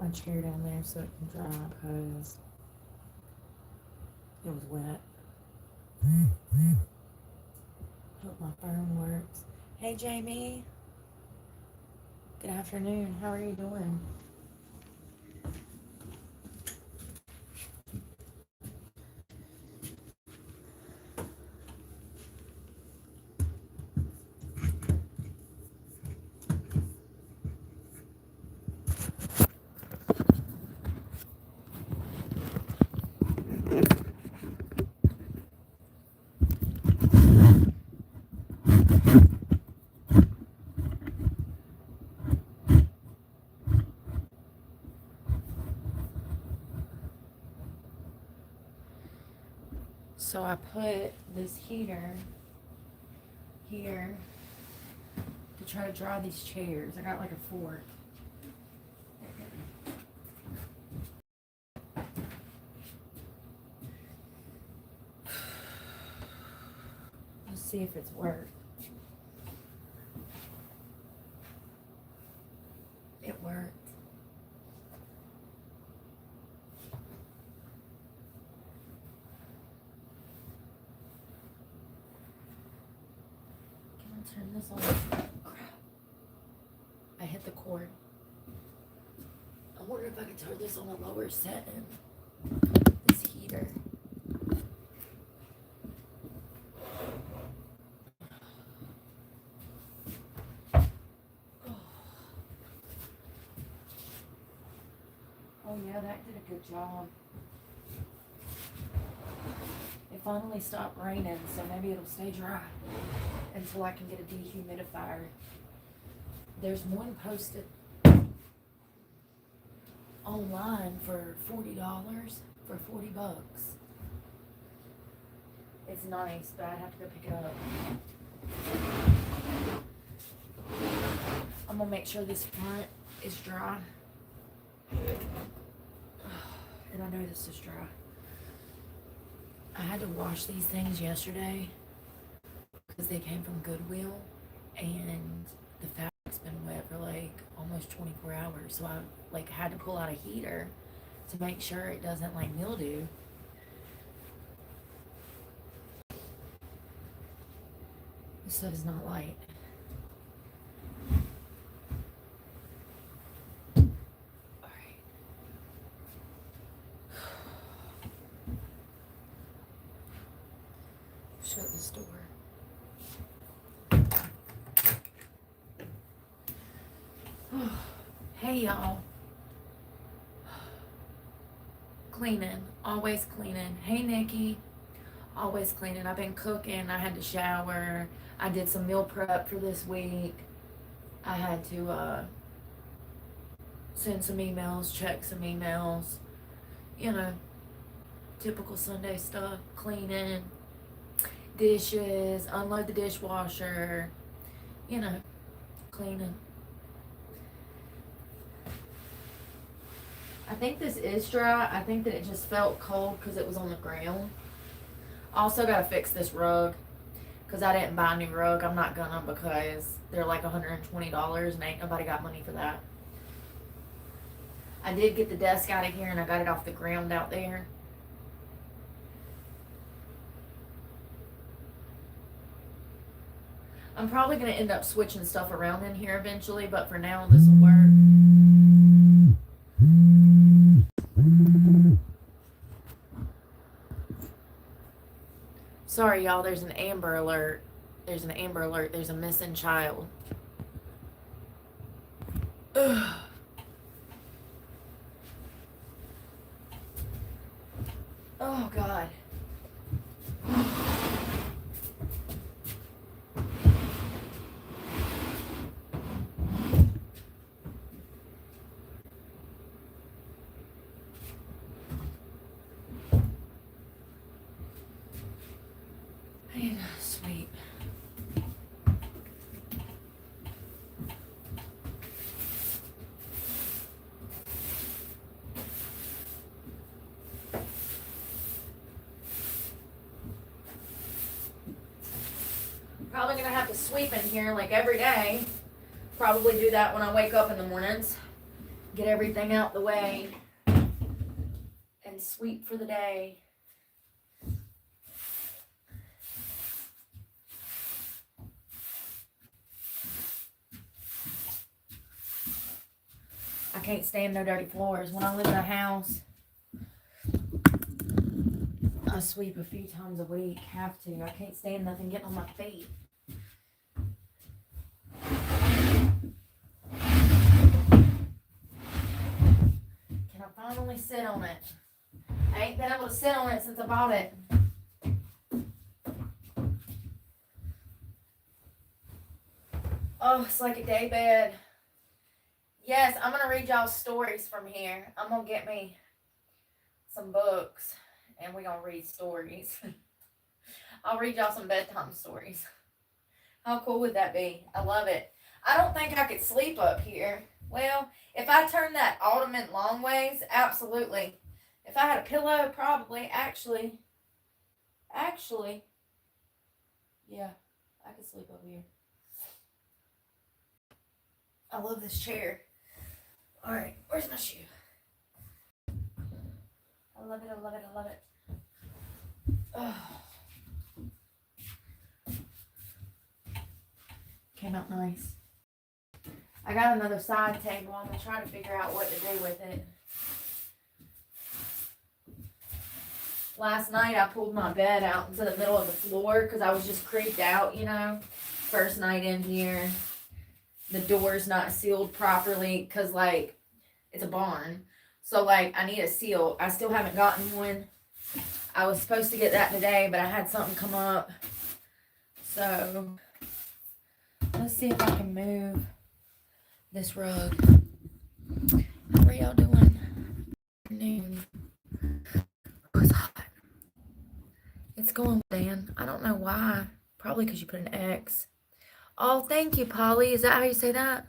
put my chair down there so it can dry because it was wet. Hope my phone works. Hey Jamie, good afternoon. How are you doing? So I put this heater here to try to dry these chairs. I got like a fork. Let's see if it's worked. It worked. Can I turn this on? Crap. I hit the cord. I wonder if I could turn this on a lower setting. This heater. Oh yeah, that did a good job. It finally stopped raining, so maybe it'll stay dry until I can get a dehumidifier. There's one posted online for $40, for $40. It's nice, but I'd have to go pick it up. I'm gonna make sure this front is dry. And I know this is dry. I had to wash these things yesterday because they came from Goodwill and the fabric's been wet for like almost 24 hours. So I like had to pull out a heater to make sure it doesn't like mildew. This stuff is not light. Shut this door. Hey y'all. Cleaning. Always cleaning. Hey Nikki. Always cleaning. I've been cooking. I had to shower. I did some meal prep for this week. I had to send some emails, check some emails. You know, typical Sunday stuff. Cleaning. Dishes, unload the dishwasher, you know, cleaning. I think this is dry. I think that it just felt cold because it was on the ground. Also got to fix this rug because I didn't buy a new rug. I'm not gonna because they're like $120 and ain't nobody got money for that. I did get the desk out of here and I got it off the ground out there. I'm probably going to end up switching stuff around in here eventually, but for now, this will work. Sorry, y'all, there's an Amber Alert. There's an Amber Alert. There's a missing child. Ugh. Oh, God. Sweet. Probably gonna have to sweep in here like every day. Probably do that when I wake up in the mornings. get everything out the way, and sweep for the day. I can't stand no dirty floors. When I live in a house, I sweep a few times a week. Have to. I can't stand nothing getting on my feet. Can I finally sit on it? I ain't been able to sit on it since I bought it. Oh, it's like a day bed. Yes, I'm going to read y'all stories from here. I'm going to get me some books, and we're going to read stories. I'll read y'all some bedtime stories. How cool would that be? I love it. I don't think I could sleep up here. Well, if I turned that ottoman long ways, absolutely. If I had a pillow, probably. Actually, yeah, I could sleep up here. I love this chair. All right, where's my shoe? I love it, I love it, I love it. Oh. Came out nice. I got another side table. I'm going to try to figure out what to do with it. Last night I pulled my bed out into the middle of the floor because I was just creeped out, you know. First night in here. The door's not sealed properly because, like, it's a barn. So, like, I need a seal. I still haven't gotten one. I was supposed to get that today, but I had something come up. So, let's see if I can move this rug. How are y'all doing? Noon. Oh, it's hot. It's going, Dan. I don't know why. Probably because you put an X. Oh, thank you, Polly. Is that how you say that?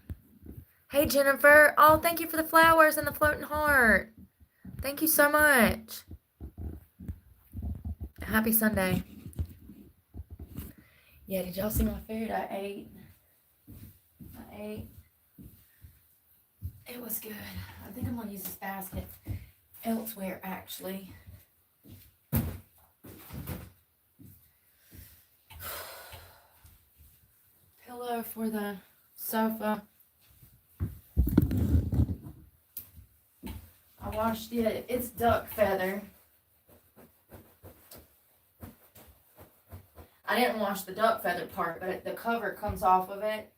Hey, Jennifer. Oh, thank you for the flowers and the floating heart. Thank you so much. Happy Sunday. Yeah, did y'all see my food? I ate. It was good. I think I'm going to use this basket elsewhere, actually. Pillow for the sofa. I washed it. It's duck feather. I didn't wash the duck feather part, but the cover comes off of it.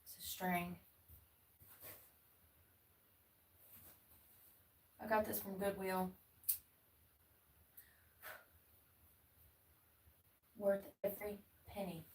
It's a string. I got this from Goodwill. Worth every penny.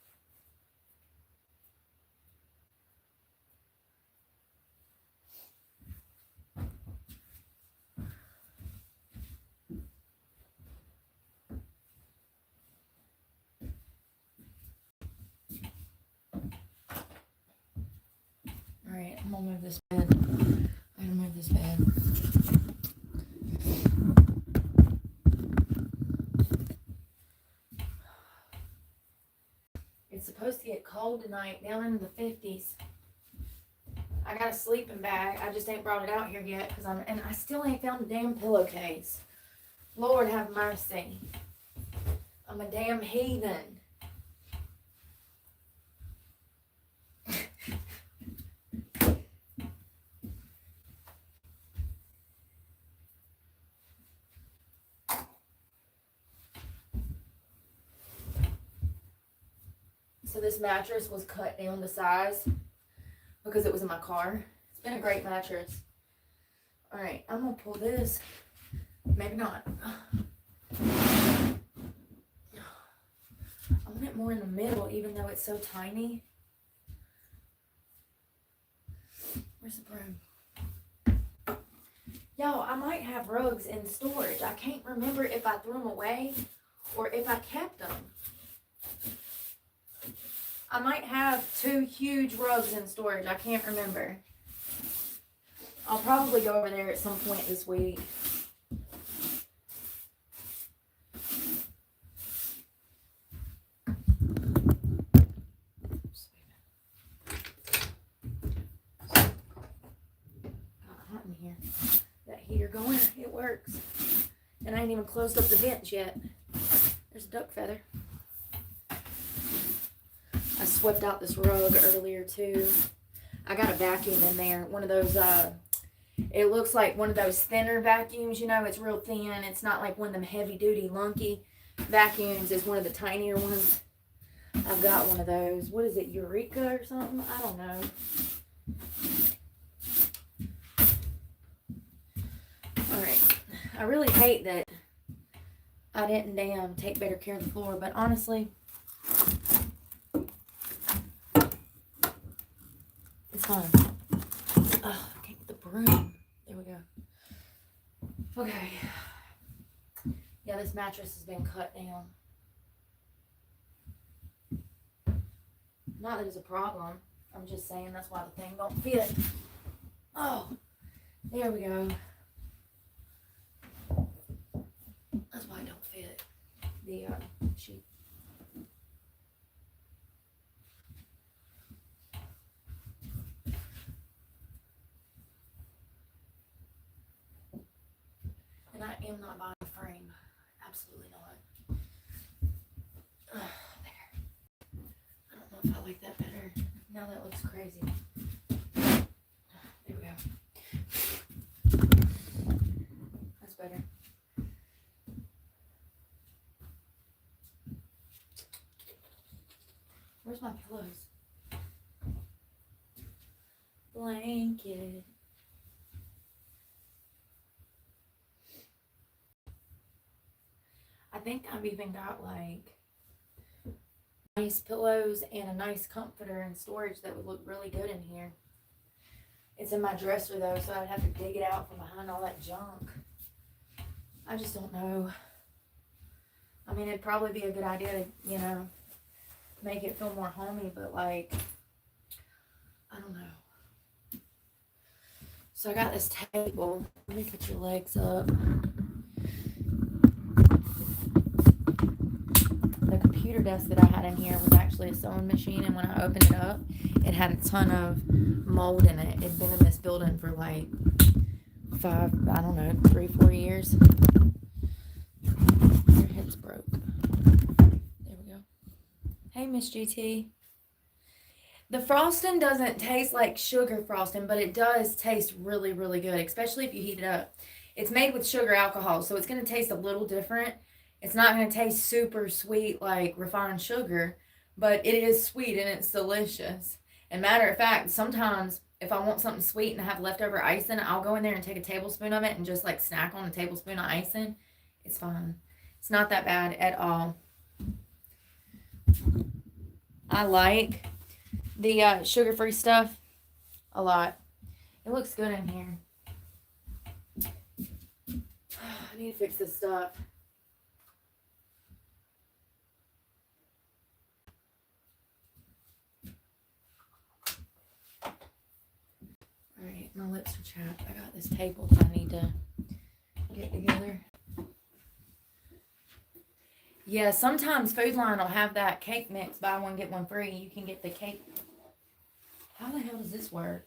Alright, I'm gonna move this bed. I'm gonna move this bed. It's supposed to get cold tonight, down into the 50s. I got a sleeping bag. I just ain't brought it out here yet and I still ain't found a damn pillowcase. Lord have mercy. I'm a damn heathen. So this mattress was cut down to size because it was in my car. It's been a great mattress. All right, I'm gonna pull this. Maybe not. I want it more in the middle, even though it's so tiny. Where's the broom? Y'all, I might have rugs in storage. I can't remember if I threw them away or if I kept them. I might have 2 huge rugs in storage. I can't remember. I'll probably go over there at some point this week. closed up the vents yet. There's a duck feather. I swept out this rug earlier too. I got a vacuum in there. One of those, it looks like one of those thinner vacuums, you know, it's real thin. It's not like one of them heavy duty lunky vacuums. It's one of the tinier ones. I've got one of those. What is it, Eureka or something? I don't know. Alright. I really hate that I didn't take better care of the floor, but honestly, it's fine. Oh, I can't get the broom. There we go. Okay. Yeah, this mattress has been cut down. Not that it's a problem. I'm just saying that's why the thing don't fit. Oh, there we go. That's why it don't fit. The sheet. And I am not buying a frame. Absolutely not. There. I don't know if I like that better. Now that looks crazy. There we go. That's better. Where's my pillows? Blanket. I think I've even got like nice pillows and a nice comforter and storage that would look really good in here. It's in my dresser though, so I'd have to dig it out from behind all that junk. I just don't know. I mean, it'd probably be a good idea to, you know, make it feel more homey, but like, I don't know. So I got this table. Let me put your legs up. The computer desk that I had in here was actually a sewing machine, and when I opened it up, it had a ton of mold in it. It'd been in this building for like 3-4 years. Your head's broke. There we go. Hey, Miss GT. The frosting doesn't taste like sugar frosting, but it does taste really, really good, especially if you heat it up. It's made with sugar alcohol, so it's going to taste a little different. It's not going to taste super sweet like refined sugar, but it is sweet and it's delicious. And matter of fact, sometimes if I want something sweet and I have leftover icing, I'll go in there and take a tablespoon of it and just like snack on a tablespoon of icing. It's fine. It's not that bad at all. I like the sugar-free stuff a lot. It looks good in here. I need to fix this stuff. Alright, my lips are chapped. I got this table that I need to get together. Yeah, sometimes Food Line will have that cake mix, buy one, get one free. You can get the cake. How the hell does this work?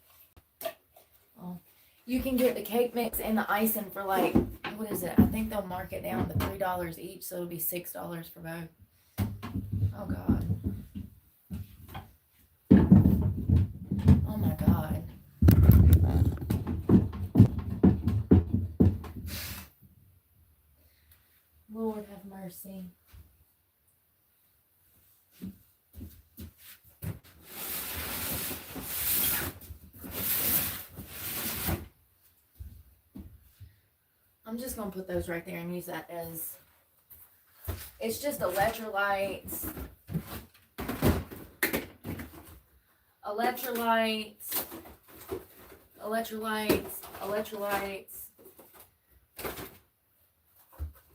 Oh, you can get the cake mix and the icing for like, what is it? I think they'll mark it down to $3 each, so it'll be $6 for both. Oh, God. Oh, my God. Lord have mercy. I'm just going to put those right there and use that as, it's just electrolytes,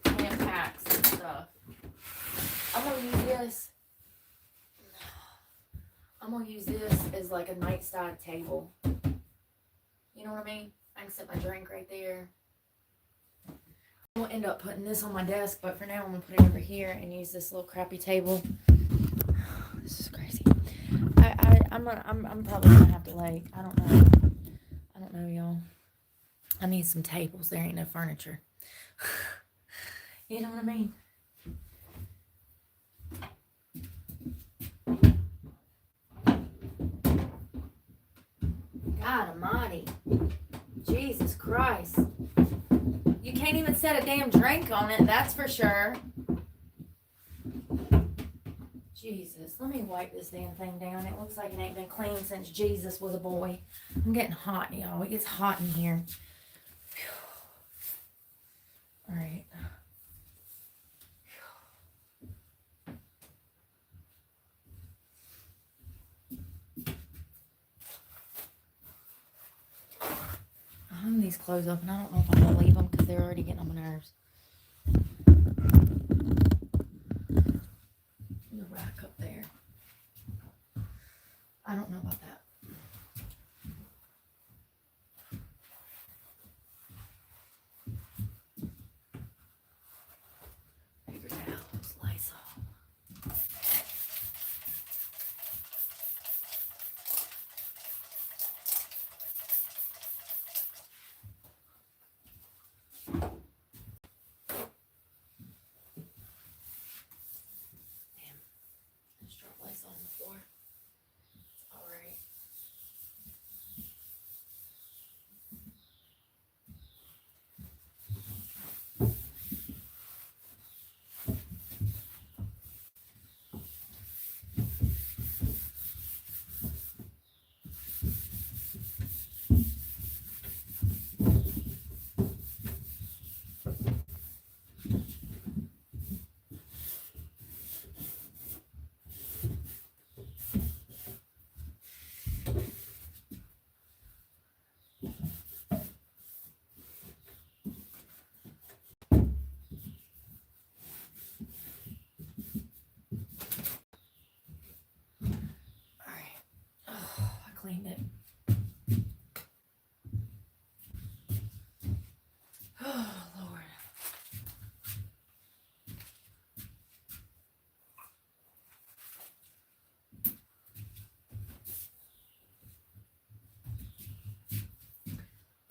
and packs and stuff. I'm going to use this as like a nightside table. You know what I mean? I can set my drink right there. I will end up putting this on my desk, but for now I'm gonna put it over here and use this little crappy table. This is crazy. I'm probably gonna have to like, I don't know, y'all. I need some tables. There ain't no furniture. You know what I mean? God almighty. Jesus Christ. You can't even set a damn drink on it, that's for sure. Jesus, let me wipe this damn thing down. It looks like it ain't been clean since Jesus was a boy. I'm getting hot, y'all. It gets hot in here. All right. I hung these clothes up, and I don't know if I'm going to leave them because they're already getting on my nerves. The rack up there. I don't know about that. Paper towels, Lysol. Damn. I just dropped Lysol on the floor. All right. Cleaned it. Oh, Lord.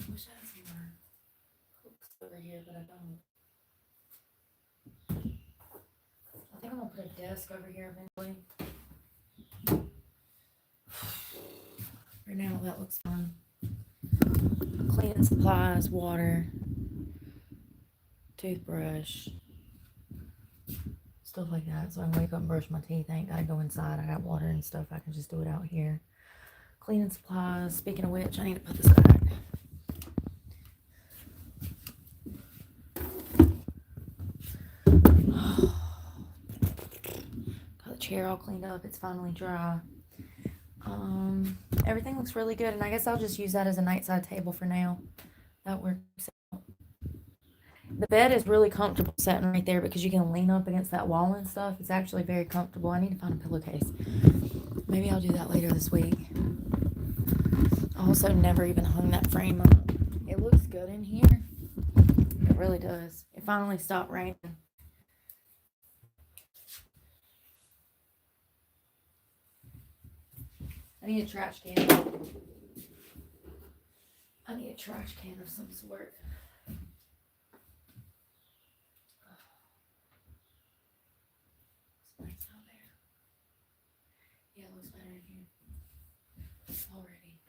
I wish I had some more hooks over here, but I don't. I think I'm going to put a desk over here eventually. Right now, that looks fine. Cleaning supplies, water, toothbrush, stuff like that. So I can wake up and brush my teeth. I ain't got to go inside. I got water and stuff. I can just do it out here. Cleaning supplies. Speaking of which, I need to put this back. Got the chair all cleaned up. It's finally dry. Everything looks really good, and I guess I'll just use that as a nightside table for now. That works out. The bed is really comfortable sitting right there because you can lean up against that wall and stuff. It's actually very comfortable. I need to find a pillowcase. Maybe I'll do that later this week. I also never even hung that frame up. It looks good in here. It really does. It finally stopped raining. I need a trash can. I need a trash can of some sort. It's nice out there. Yeah, it looks better in here already.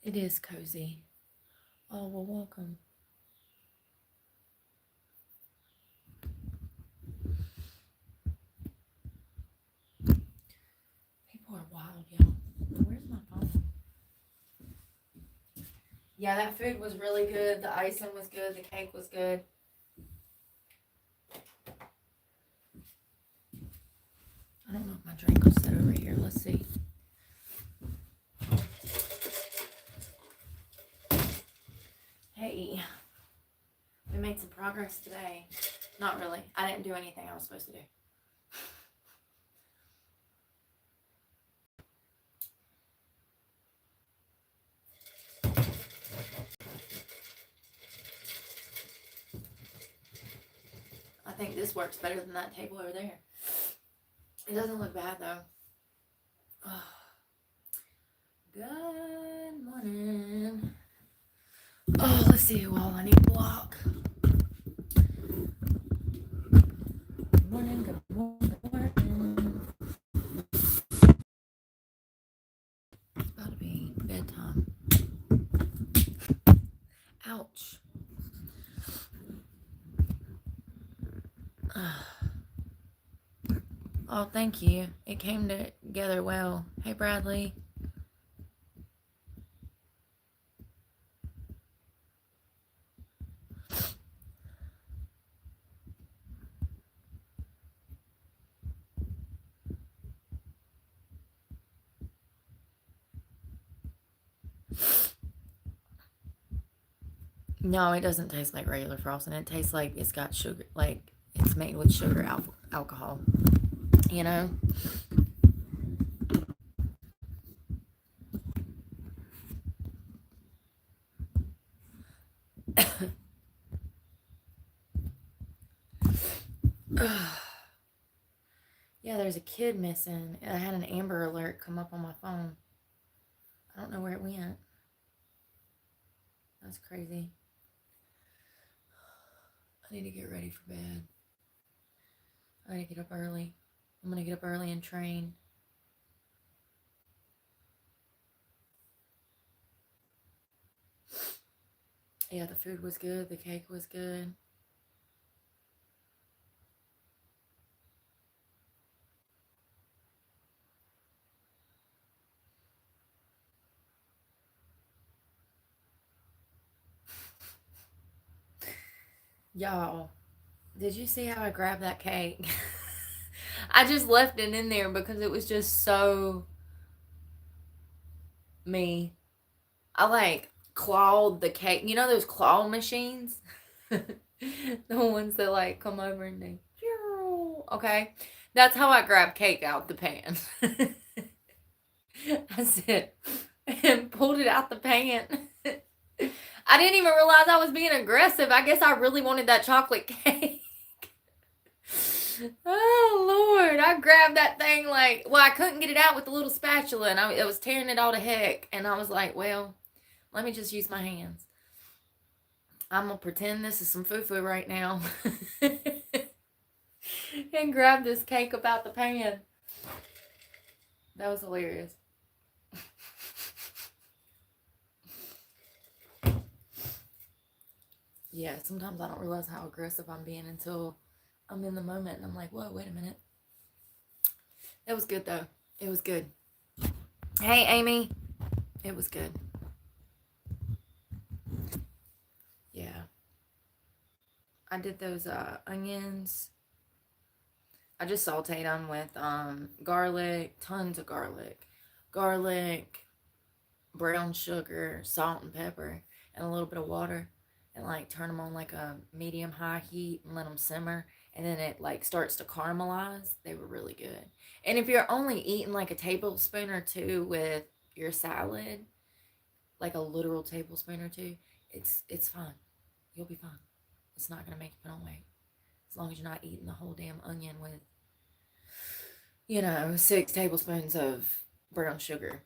It is cozy. Oh, well, welcome. People are wild, y'all. Where's my phone? Yeah, that food was really good. The icing was good. The cake was good. I don't know if my drink will sit over here. Let's see. Hey, we made some progress today. Not really. I didn't do anything I was supposed to do. I think this works better than that table over there. It doesn't look bad though. Oh. Good morning. Oh, let's see who all I need to block. Good morning, good morning, good morning. It's about to be bedtime. Ouch. Oh, thank you. It came together well. Hey, Bradley. No, it doesn't taste like regular frosting. It tastes like it's got sugar, like it's made with sugar alcohol. You know? Yeah, there's a kid missing. I had an Amber Alert come up on my phone. I don't know where it went. That's crazy. I need to get ready for bed. I need to get up early. I'm going to get up early and train. Yeah, the food was good. The cake was good. Y'all, did you see how I grabbed that cake? I just left it in there because it was just so me. I like clawed the cake. You know those claw machines? The ones that like come over and they, okay? That's how I grab cake out the pan. I said, and pulled it out the pan. I didn't even realize I was being aggressive. I guess I really wanted that chocolate cake. Oh Lord, I grabbed that thing like, well, I couldn't get it out with the little spatula, and it was tearing it all to heck. And I was like, well, let me just use my hands. I'm gonna pretend this is some foo-foo right now, and grab this cake about the pan. That was hilarious. Yeah, sometimes I don't realize how aggressive I'm being until I'm in the moment, and I'm like, whoa, wait a minute. It was good though. It was good. Hey, Amy. It was good. Yeah. I did those onions. I just sauteed them with garlic, tons of garlic, brown sugar, salt and pepper, and a little bit of water, and like turn them on like a medium high heat and let them simmer. And then it like starts to caramelize. They were really good. And if you're only eating like a tablespoon or two with your salad, like a literal tablespoon or two, it's fine. You'll be fine. It's not gonna make you put on weight as long as you're not eating the whole damn onion with, 6 tablespoons of brown sugar.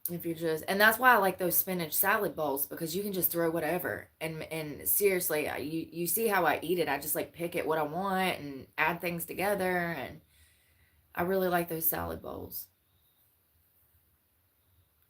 If you're just, and that's why I like those spinach salad bowls, because you can just throw whatever. And seriously, you see how I eat it. I just like pick it what I want and add things together, and I really like those salad bowls.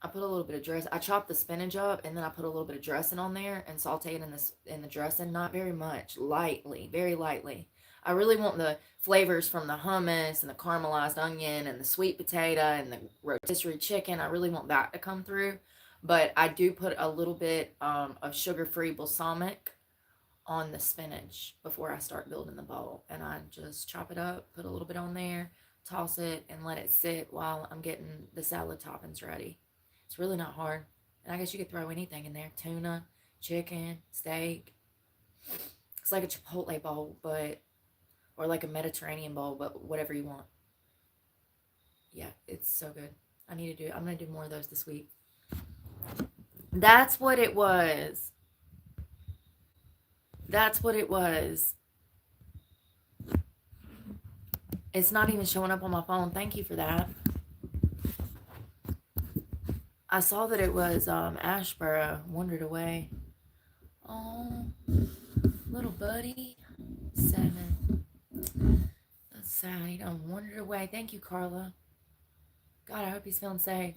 I put a little bit of dress. I chopped the spinach up, and then I put a little bit of dressing on there and saute it in the dressing. Not very much, lightly, very lightly. I really want the flavors from the hummus and the caramelized onion and the sweet potato and the rotisserie chicken. I really want that to come through. But I do put a little bit of sugar-free balsamic on the spinach before I start building the bowl. And I just chop it up, put a little bit on there, toss it, and let it sit while I'm getting the salad toppings ready. It's really not hard. And I guess you could throw anything in there. Tuna, chicken, steak. It's like a Chipotle bowl, or like a Mediterranean bowl, but whatever you want. Yeah, it's so good. I'm going to do more of those this week. That's what it was. That's what it was. It's not even showing up on my phone. Thank you for that. I saw that it was Ashboro, Wandered Away. Oh, little buddy. 7. That's sad. He done wandered away. Thank you, Carla. God, I hope he's feeling safe.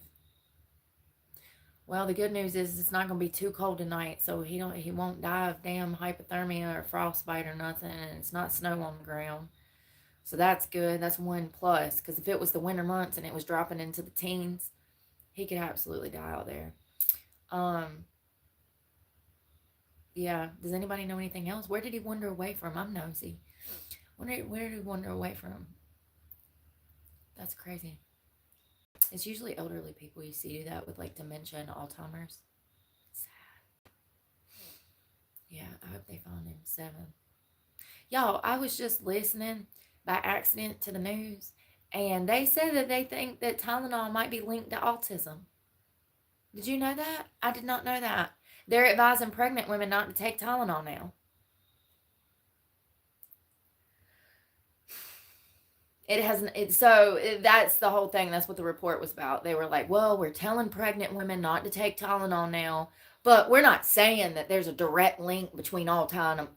Well, the good news is it's not going to be too cold tonight, so he won't die of damn hypothermia or frostbite or nothing, and it's not snow on the ground. So that's good. That's one plus, because if it was the winter months and it was dropping into the teens, he could absolutely die out there. Yeah. Does anybody know anything else? Where did he wander away from? I'm nosy. Where did he wander away from? That's crazy. It's usually elderly people you see do that with like dementia and Alzheimer's. Sad. Yeah, I hope they found him. 7. Y'all, I was just listening by accident to the news, and they said that they think that Tylenol might be linked to autism. Did you know that? I did not know that. They're advising pregnant women not to take Tylenol now. It hasn't. That's the whole thing. That's what the report was about. They were like, well, we're telling pregnant women not to take Tylenol now, but we're not saying that there's a direct link between Alzheimer's.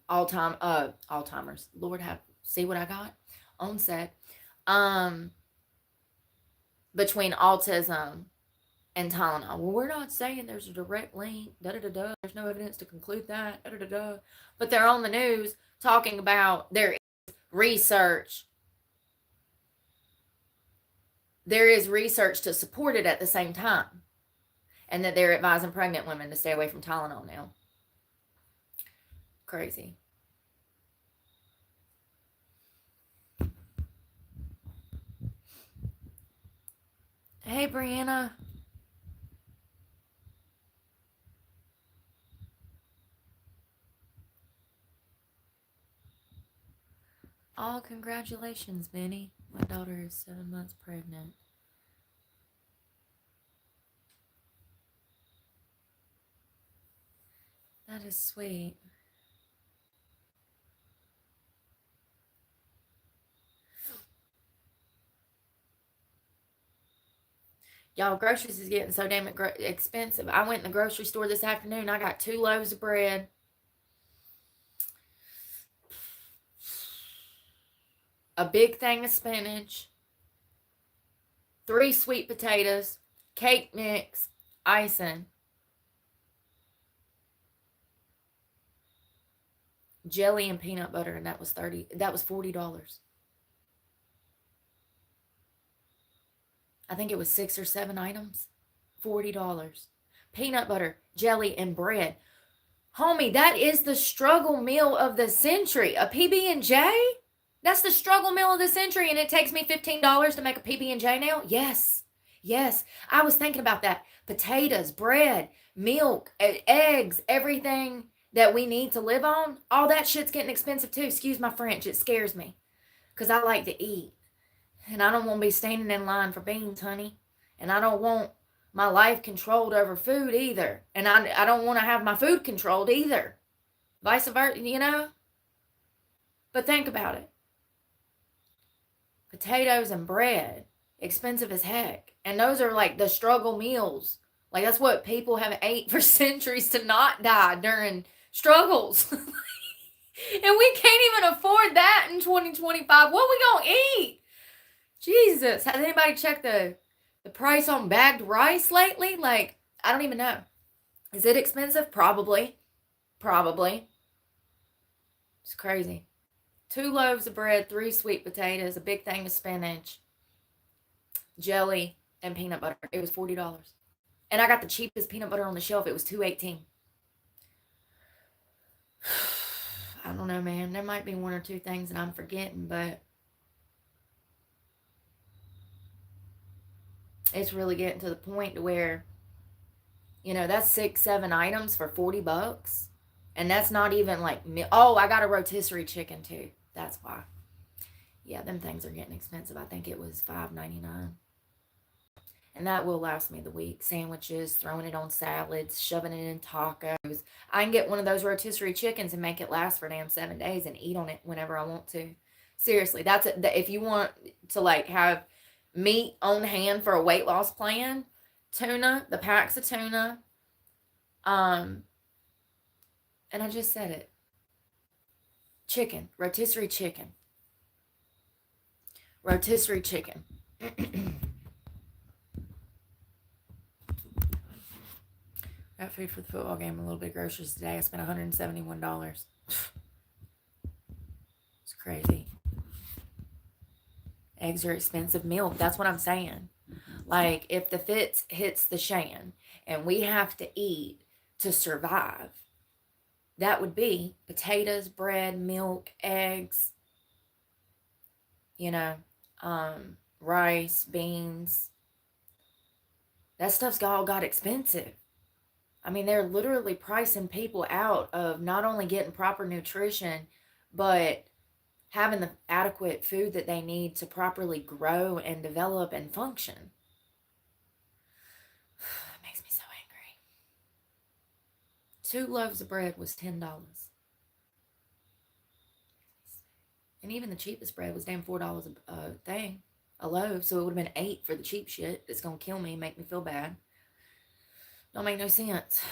Lord see what I got on set. Between autism and Tylenol. Well, we're not saying there's a direct link. There's no evidence to conclude that. But they're on the news talking about there is research. There is research to support it at the same time, and that they're advising pregnant women to stay away from Tylenol now. Crazy. Hey, Brianna. Oh, congratulations, Benny. My daughter is 7 months pregnant. That is sweet. Y'all, groceries is getting so damn expensive. I went in the grocery store this afternoon. I got 2 loaves of bread, a big thing of spinach, 3 sweet potatoes, cake mix, icing, jelly and peanut butter, and that was $40. I think it was 6 or 7 items. $40. Peanut butter, jelly, and bread. Homie, that is the struggle meal of the century. A PB&J? That's the struggle meal of the century, and it takes me $15 to make a PB&J now? Yes. Yes. I was thinking about that. Potatoes, bread, milk, eggs, everything that we need to live on. All that shit's getting expensive too. Excuse my French. It scares me. Because I like to eat. And I don't want to be standing in line for beans, honey. And I don't want my life controlled over food either. And I don't want to have my food controlled either. Vice versa, But think about it. Potatoes and bread, expensive as heck. And those are like the struggle meals. Like that's what people have ate for centuries to not die during struggles. And we can't even afford that in 2025. What we gonna eat? Jesus. Has anybody checked the price on bagged rice lately? Like, I don't even know. Is it expensive? Probably. It's crazy. 2 loaves of bread, 3 sweet potatoes, a big thing of spinach, jelly, and peanut butter. It was $40. And I got the cheapest peanut butter on the shelf. It was $2.18. I don't know, man. There might be 1 or 2 things that I'm forgetting, but it's really getting to the point to where, that's 6, 7 items for $40. And that's not even like, I got a rotisserie chicken too. That's why. Yeah, them things are getting expensive. I think it was $5.99. And that will last me the week. Sandwiches, throwing it on salads, shoving it in tacos. I can get one of those rotisserie chickens and make it last for damn 7 days and eat on it whenever I want to. Seriously, that's it. If you want to like have meat on hand for a weight loss plan, tuna, the packs of tuna, And I just said it. Chicken. Rotisserie chicken. Rotisserie chicken. Got food for the football game, a little bit of groceries today. I spent $171. It's crazy. Eggs are expensive. Milk, that's what I'm saying. Like, if the fits hits the shan and we have to eat to survive, that would be potatoes, bread, milk, eggs, you know, rice, beans. That stuff's all got expensive. I mean, they're literally pricing people out of not only getting proper nutrition, but having the adequate food that they need to properly grow and develop and function. It makes me so angry. 2 loaves of bread was $10. And even the cheapest bread was damn $4 a loaf. So it would have been 8 for the cheap shit that's going to kill me and make me feel bad. Don't make no sense.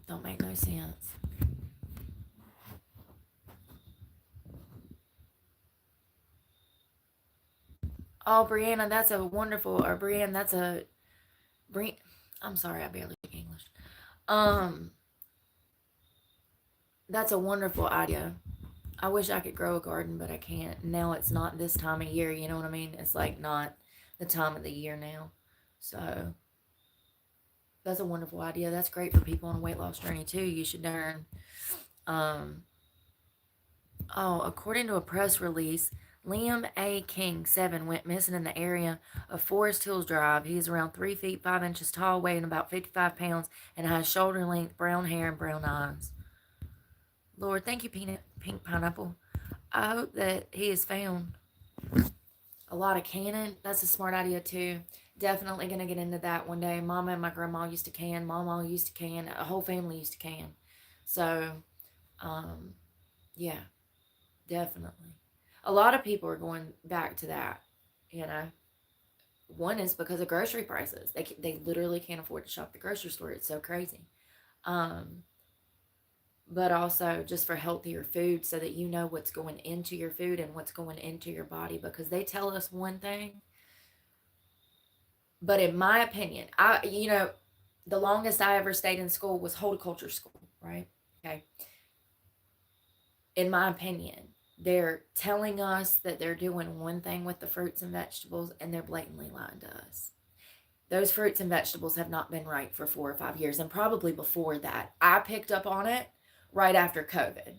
Don't make no sense. Oh, Brianna, that's a wonderful, or Brianna, that's a, I'm sorry, I barely speak English. That's a wonderful idea. I wish I could grow a garden, but I can't. Now it's not this time of year, you know what I mean? It's like not the time of the year now. So that's a wonderful idea. That's great for people on a weight loss journey too. You should learn. According to a press release, Liam A. King, 7, went missing in the area of Forest Hills Drive. He is around 3 feet 5 inches tall, weighing about 55 pounds, and has shoulder length brown hair and brown eyes. Lord, thank you, Pink Pineapple. I hope that he is found. A lot of canning. That's a smart idea too. Definitely going to get into that one day. Mama and my grandma used to can. Mama used to can. A whole family used to can. So, yeah, definitely. A lot of people are going back to that, you know. One is because of grocery prices. They literally can't afford to shop at the grocery store. It's so crazy. But also just for healthier food so that you know what's going into your food and what's going into your body, because they tell us one thing. But in my opinion, the longest I ever stayed in school was horticulture school, right? Okay. In my opinion, they're telling us that they're doing one thing with the fruits and vegetables, and they're blatantly lying to us. Those fruits and vegetables have not been right for 4 or 5 years, and probably before that. I picked up on it right after COVID.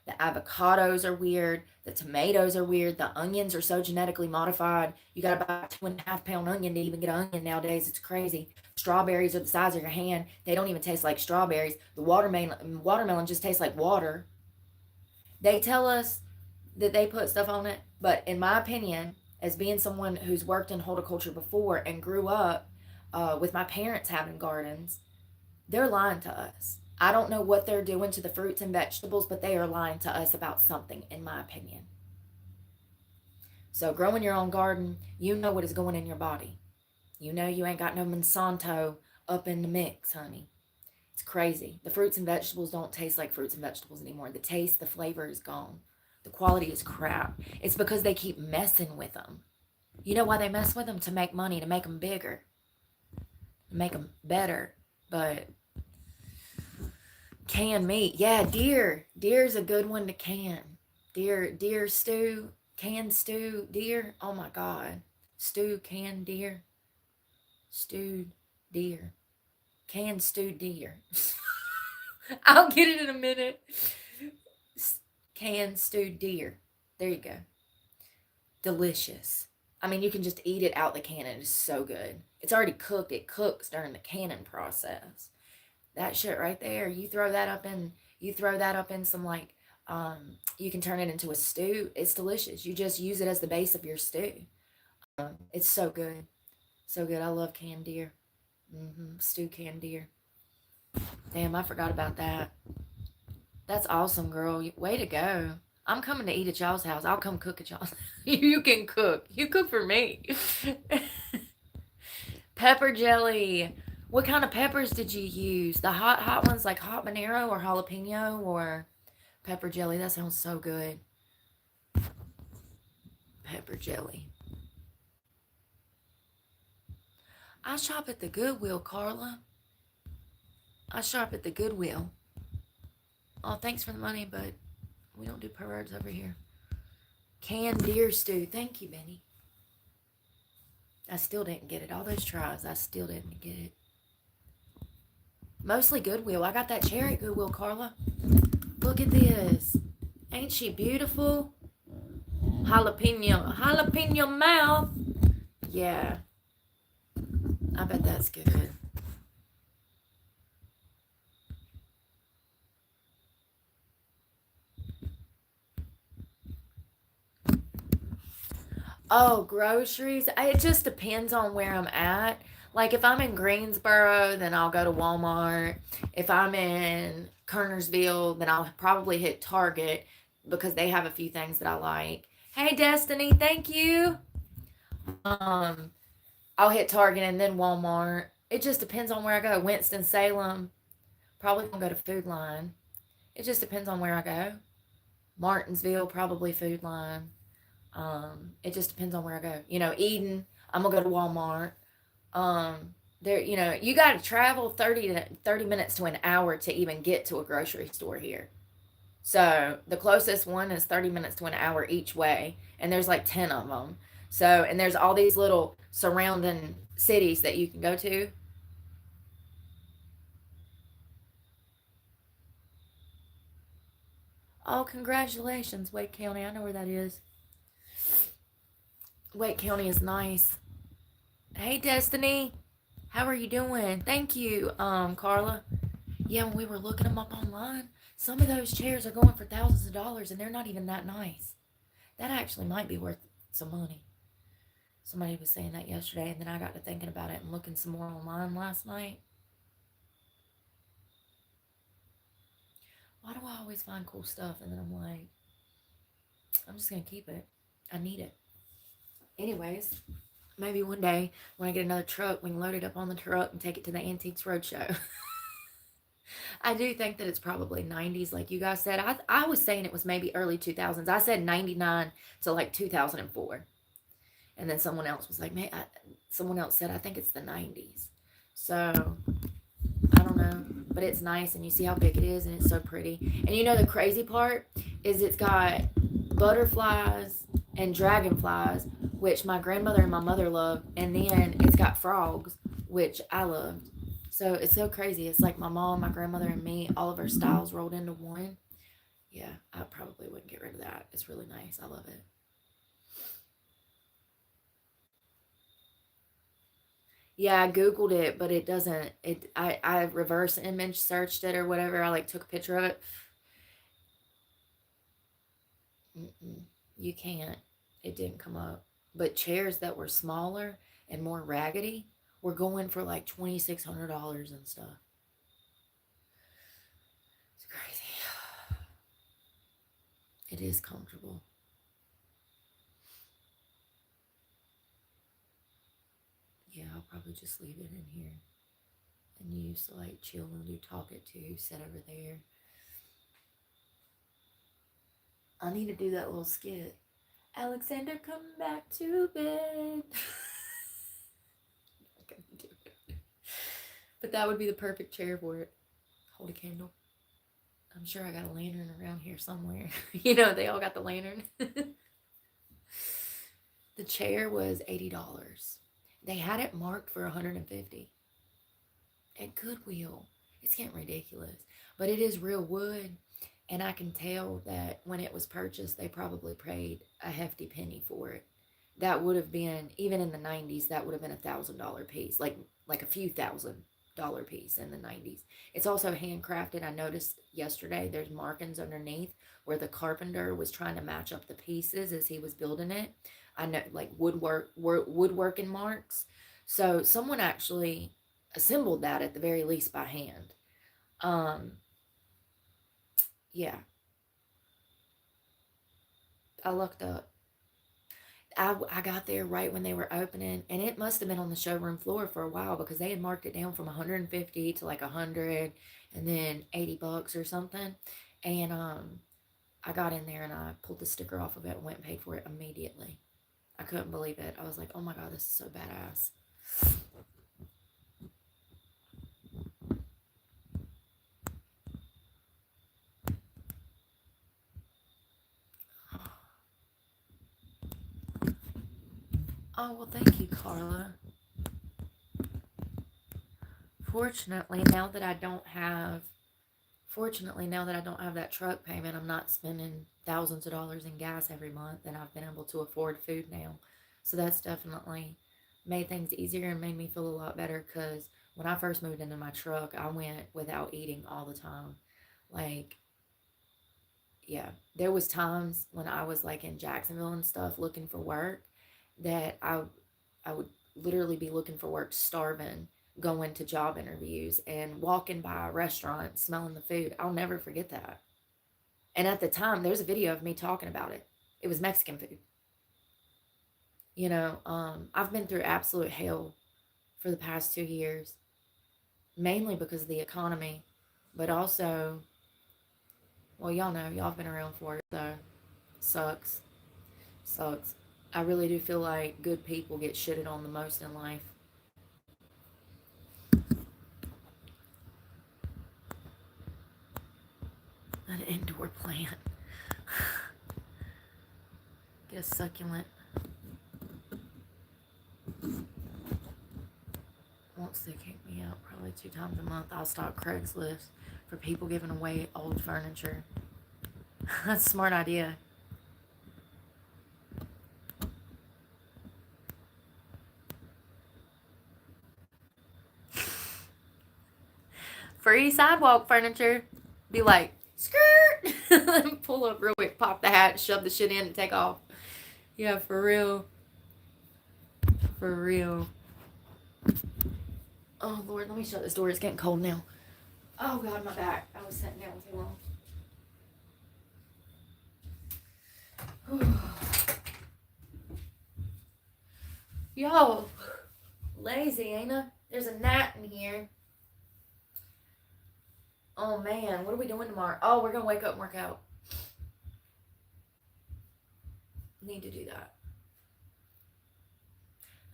The avocados are weird. The tomatoes are weird. The onions are so genetically modified. You got to buy a 2.5-pound onion to even get an onion nowadays. It's crazy. Strawberries are the size of your hand. They don't even taste like strawberries. The watermelon just tastes like water. They tell us that they put stuff on it, but in my opinion, as being someone who's worked in horticulture before and grew up with my parents having gardens, they're lying to us. I don't know what they're doing to the fruits and vegetables, but they are lying to us about something, in my opinion. So growing your own garden, you know what is going in your body. You know you ain't got no Monsanto up in the mix, honey. It's crazy. The fruits and vegetables don't taste like fruits and vegetables anymore. The taste, the flavor is gone. The quality is crap. It's because they keep messing with them. You know why they mess with them? To make money, to make them bigger, to make them better. But canned meat, yeah, deer's a good one to can. Deer stew, canned stew, deer. Oh my god, stew canned deer, stewed deer, canned stewed deer. I'll get it in a minute. Canned stewed deer. There you go. Delicious. I mean, you can just eat it out the can. It is so good. It's already cooked. It cooks during the canning process. That shit right there. You throw that up in some like you can turn it into a stew. It's delicious. You just use it as the base of your stew. It's so good. So good. I love canned deer. Stew canned deer. Damn, I forgot about that. That's awesome, girl. Way to go. I'm coming to eat at y'all's house. I'll come cook at y'all's. You can cook. You cook for me. Pepper jelly. What kind of peppers did you use? The hot ones like habanero or jalapeno or pepper jelly? That sounds so good. Pepper jelly. I shop at the Goodwill, Carla. I shop at the Goodwill. Oh, thanks for the money, but we don't do perverts over here. Canned deer stew. Thank you, Benny. I still didn't get it. All those tries, I still didn't get it. Mostly Goodwill. I got that chair at Goodwill, Carla. Look at this. Ain't she beautiful? Jalapeno mouth. Yeah. I bet that's good. Oh, groceries. It just depends on where I'm at. Like if I'm in Greensboro, then I'll go to Walmart. If I'm in Kernersville, then I'll probably hit Target because they have a few things that I like. Hey, Destiny, thank you. Um, I'll hit Target and then Walmart. It just depends on where I go. Winston-Salem, probably gonna go to Food Line. It just depends on where I go. Martinsville, probably Food Line. It just depends on where I go. Eden, I'm gonna go to Walmart. There, you got to travel 30 minutes to an hour to even get to a grocery store here. So the closest one is 30 minutes to an hour each way, and there's like 10 of them. So, and there's all these little surrounding cities that you can go to. Oh, congratulations, Wake County. I know where that is. Wake County is nice. Hey, Destiny. How are you doing? Thank you, Carla. Yeah, when we were looking them up online, some of those chairs are going for thousands of dollars and they're not even that nice. That actually might be worth some money. Somebody was saying that yesterday, and then I got to thinking about it and looking some more online last night. Why do I always find cool stuff and then I'm like, I'm just going to keep it. I need it. Anyways, maybe one day when I get another truck, we can load it up on the truck and take it to the Antiques Roadshow. I do think that it's probably 90s, like you guys said. I was saying it was maybe early 2000s. I said 99 to like 2004. And then someone else was like, man, someone else said, I think it's the 90s. So, I don't know. But it's nice, and you see how big it is, and it's so pretty. And the crazy part is it's got butterflies and dragonflies, which my grandmother and my mother loved. And then it's got frogs, which I loved. So it's so crazy. It's like my mom, my grandmother, and me, all of our styles rolled into one. Yeah, I probably wouldn't get rid of that. It's really nice. I love it. Yeah, I Googled it, but it doesn't. I reverse image searched it or whatever. I like took a picture of it. Mm-mm, you can't. It didn't come up. But chairs that were smaller and more raggedy were going for like $2,600 and stuff. It's crazy. It is comfortable. Yeah, I'll probably just leave it in here. And you used to like chill and do talk it to, sit over there. I need to do that little skit. Alexander, come back to bed. I'm gonna do it. But that would be the perfect chair for it. Hold a candle. I'm sure I got a lantern around here somewhere. They all got the lantern. The chair was $80. They had it marked for $150 at Goodwill. It's getting ridiculous. But it is real wood. And I can tell that when it was purchased, they probably paid a hefty penny for it. That would have been, even in the 90s, that would have been $1,000 piece, like a few $1,000 piece in the 90s. It's also handcrafted. I noticed yesterday there's markings underneath where the carpenter was trying to match up the pieces as he was building it. I know, like woodworking marks. So someone actually assembled that at the very least by hand. Um, yeah, I looked up. I got there right when they were opening, and it must have been on the showroom floor for a while because they had marked it down from 150 to like 100 and then $80 or something. And I got in there and I pulled the sticker off of it and went and paid for it immediately. I couldn't believe it. I was like, oh my God, this is so badass. Oh, well, thank you, Carla. Fortunately, now that I don't have that truck payment, I'm not spending thousands of dollars in gas every month, and I've been able to afford food now. So that's definitely made things easier and made me feel a lot better because when I first moved into my truck, I went without eating all the time. Like, yeah, there was times when I was like in Jacksonville and stuff looking for work that I would literally be looking for work starving, going to job interviews and walking by a restaurant smelling the food. I'll never forget that. And at the time, there's a video of me talking about it. It was Mexican food. I've been through absolute hell for the past 2 years, mainly because of the economy, but also, well, y'all know, y'all have been around for it, so sucks. Sucks. I really do feel like good people get shitted on the most in life. An indoor plant. Get a succulent. Once they kick me out, probably 2 times a month, I'll stop Craigslist for people giving away old furniture. That's a smart idea. Free sidewalk furniture. Be like, skirt! Pull up real quick, pop the hat, shove the shit in, and take off. Yeah, for real. For real. Oh, Lord, let me shut this door. It's getting cold now. Oh, God, my back. I was sitting down too long. Yo, lazy, ain't I? There's a gnat in here. Oh, man, what are we doing tomorrow? Oh, we're going to wake up and work out. Need to do that.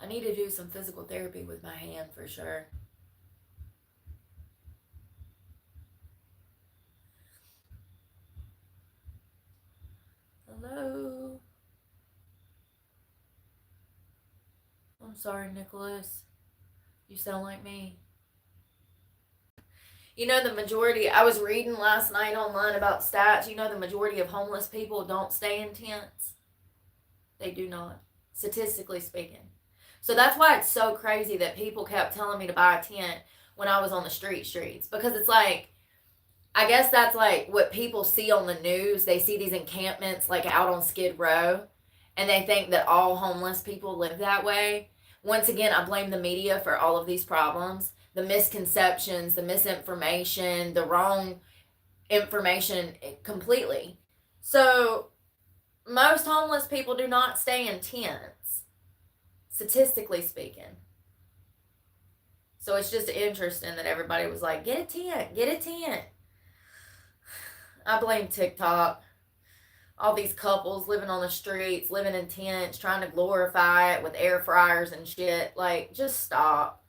I need to do some physical therapy with my hand for sure. Hello? I'm sorry, Nicholas. You sound like me. The majority, I was reading last night online about stats. The majority of homeless people don't stay in tents. They do not, statistically speaking. So that's why it's so crazy that people kept telling me to buy a tent when I was on the streets. Because it's like, I guess that's like what people see on the news. They see these encampments like out on Skid Row, and they think that all homeless people live that way. Once again, I blame the media for all of these problems, the misconceptions, the misinformation, the wrong information completely. So, most homeless people do not stay in tents, statistically speaking. So, it's just interesting that everybody was like, get a tent, get a tent. I blame TikTok. All these couples living on the streets, living in tents, trying to glorify it with air fryers and shit. Like, just stop.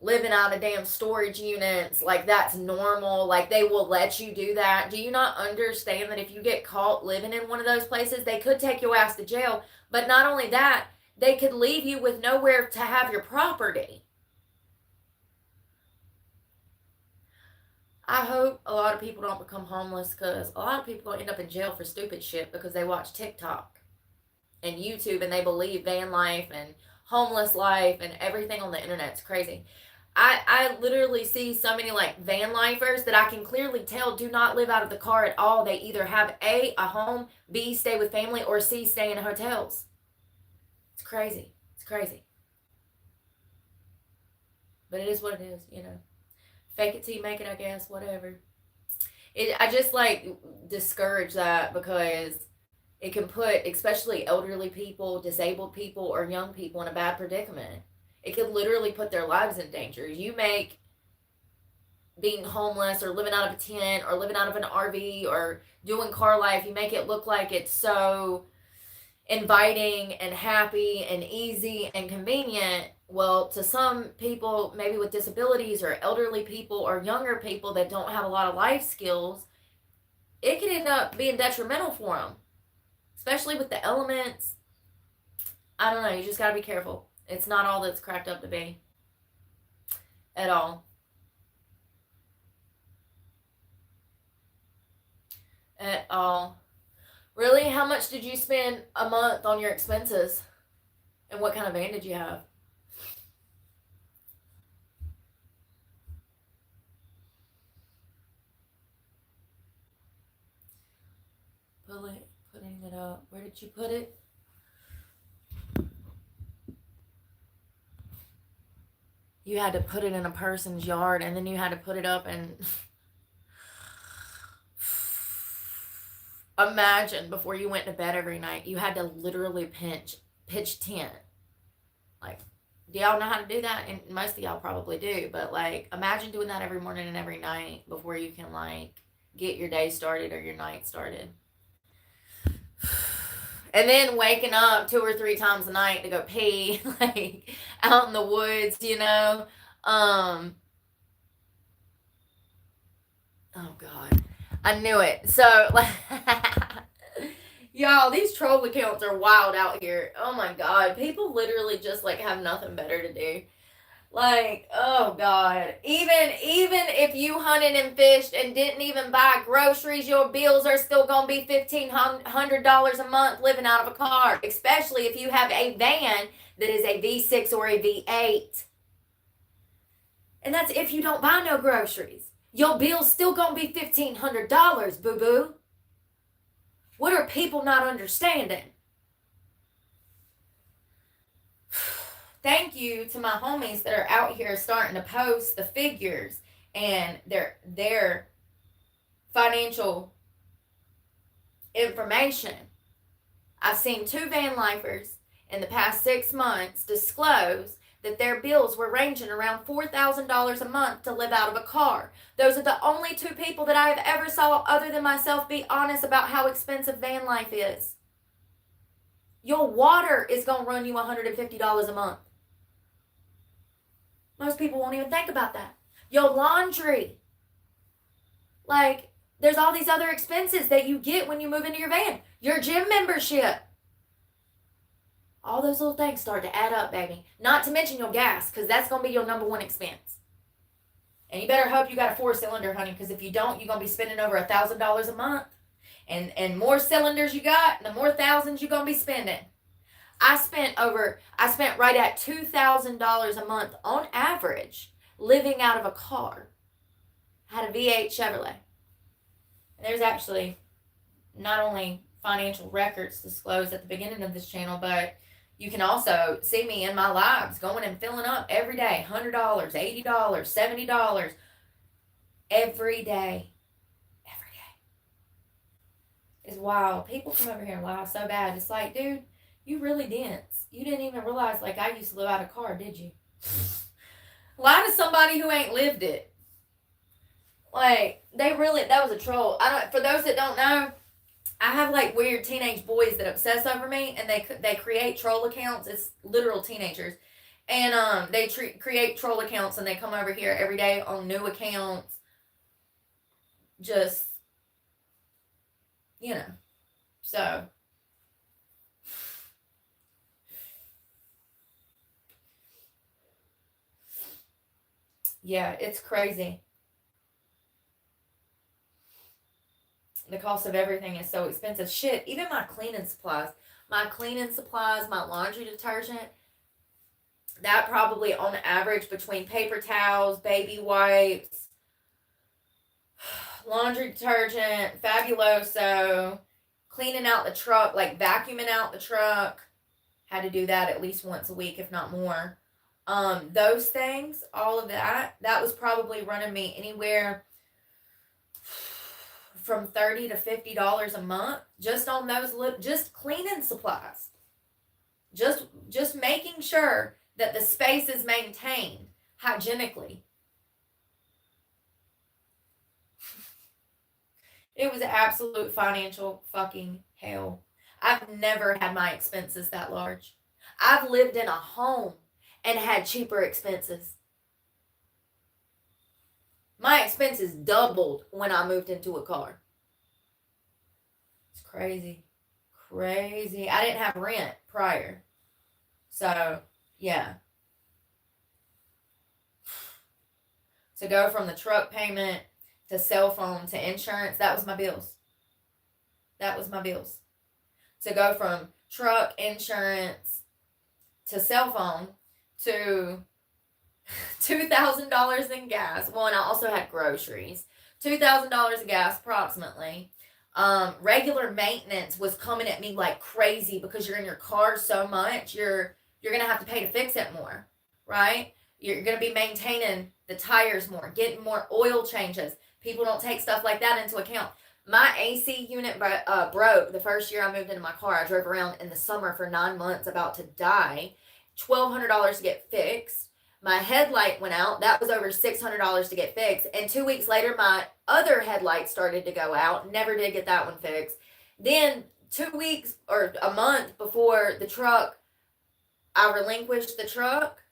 Living out of damn storage units, like that's normal. Like, they will let you do that. Do you not understand that if you get caught living in one of those places, they could take your ass to jail? But not only that, they could leave you with nowhere to have your property. I hope a lot of people don't become homeless because a lot of people end up in jail for stupid shit because they watch TikTok and YouTube and they believe van life and homeless life and everything on the internet's crazy. I literally see so many like van lifers that I can clearly tell do not live out of the car at all. They either have a home, B, stay with family, or C, stay in hotels. It's crazy. It's crazy. But it is what it is. Fake it till you make it, I guess, whatever. I just like discourage that because It can put especially elderly people, disabled people, or young people in a bad predicament. It could literally put their lives in danger. You make being homeless or living out of a tent or living out of an RV or doing car life, you make it look like it's so inviting and happy and easy and convenient. Well, to some people, maybe with disabilities or elderly people or younger people that don't have a lot of life skills, it could end up being detrimental for them, especially with the elements. I don't know. You just got to be careful. It's not all that's cracked up to be at all. At all. Really? How much did you spend a month on your expenses? And what kind of van did you have? Putting it up. Where did you put it? You had to put it in a person's yard, and then you had to put it up and imagine before you went to bed every night, you had to literally pitch tent. Like, do y'all know how to do that? And most of y'all probably do, but like, imagine doing that every morning and every night before you can like get your day started or your night started. And then waking up 2 or 3 times a night to go pee, like out in the woods, you know. Oh God, I knew it. So, like, y'all, these troll accounts are wild out here. Oh my God, people literally just like have nothing better to do. Like, oh God. Even if you hunted and fished and didn't even buy groceries, your bills are still gonna be $1,500 a month living out of a car. Especially if you have a van that is a V6 or a V8. And that's if you don't buy no groceries. Your bill's still gonna be $1,500, boo-boo. What are people not understanding? Thank you to my homies that are out here starting to post the figures and their financial information. I've seen 2 van lifers in the past 6 months disclose that their bills were ranging around $4,000 a month to live out of a car. Those are the only 2 people that I have ever saw other than myself be honest about how expensive van life is. Your water is going to run you $150 a month. Most people won't even think about that. Your laundry. Like, there's all these other expenses that you get when you move into your van. Your gym membership. All those little things start to add up, baby. Not to mention your gas, because that's going to be your number 1 expense. And you better hope you got a 4-cylinder, honey, because if you don't, you're going to be spending over $1,000 a month. And more cylinders you got, the more thousands you're going to be spending. I spent right at $2,000 a month on average living out of a car. I had a V8 Chevrolet. And there's actually not only financial records disclosed at the beginning of this channel, but you can also see me in my lives going and filling up every day. $100, $80, $70. Every day. Every day. It's wild. People come over here and lie so bad. It's like, dude, you really dense. You didn't even realize, like, I used to live out of a car, did you? Lie to somebody who ain't lived it. Like, that was a troll. For those that don't know, I have, like, weird teenage boys that obsess over me, and they create troll accounts. It's literal teenagers. And they create troll accounts, and they come over here every day on new accounts. Just, you know. So, yeah, it's crazy. The cost of everything is so expensive. Shit, even my cleaning supplies, my laundry detergent, that probably on average between paper towels, baby wipes, laundry detergent, Fabuloso, cleaning out the truck, like vacuuming out the truck. Had to do that at least once a week, if not more. Those things, all of that was probably running me anywhere from $30 to $50 a month just on those just cleaning supplies. Just making sure that the space is maintained hygienically. It was absolute financial fucking hell. I've never had my expenses that large. I've lived in a home and had cheaper expenses. My expenses doubled when I moved into a car. It's crazy. Crazy. I didn't have rent prior. So, yeah. To go from the truck payment to cell phone to insurance, that was my bills. That was my bills. To go from truck insurance to cell phone to $2,000 in gas. Well, and I also had groceries. $2,000 of gas approximately. Regular maintenance was coming at me like crazy because you're in your car so much. You're gonna have to pay to fix it more, right? You're gonna be maintaining the tires more, getting more oil changes. People don't take stuff like that into account. My AC unit broke the first year I moved into my car. I drove around in the summer for 9 months about to die. $1,200 to get fixed. My headlight went out. That was over $600 to get fixed. And 2 weeks later, my other headlight started to go out. Never did get that one fixed. Then 2 weeks or a month before the truck, I relinquished the truck.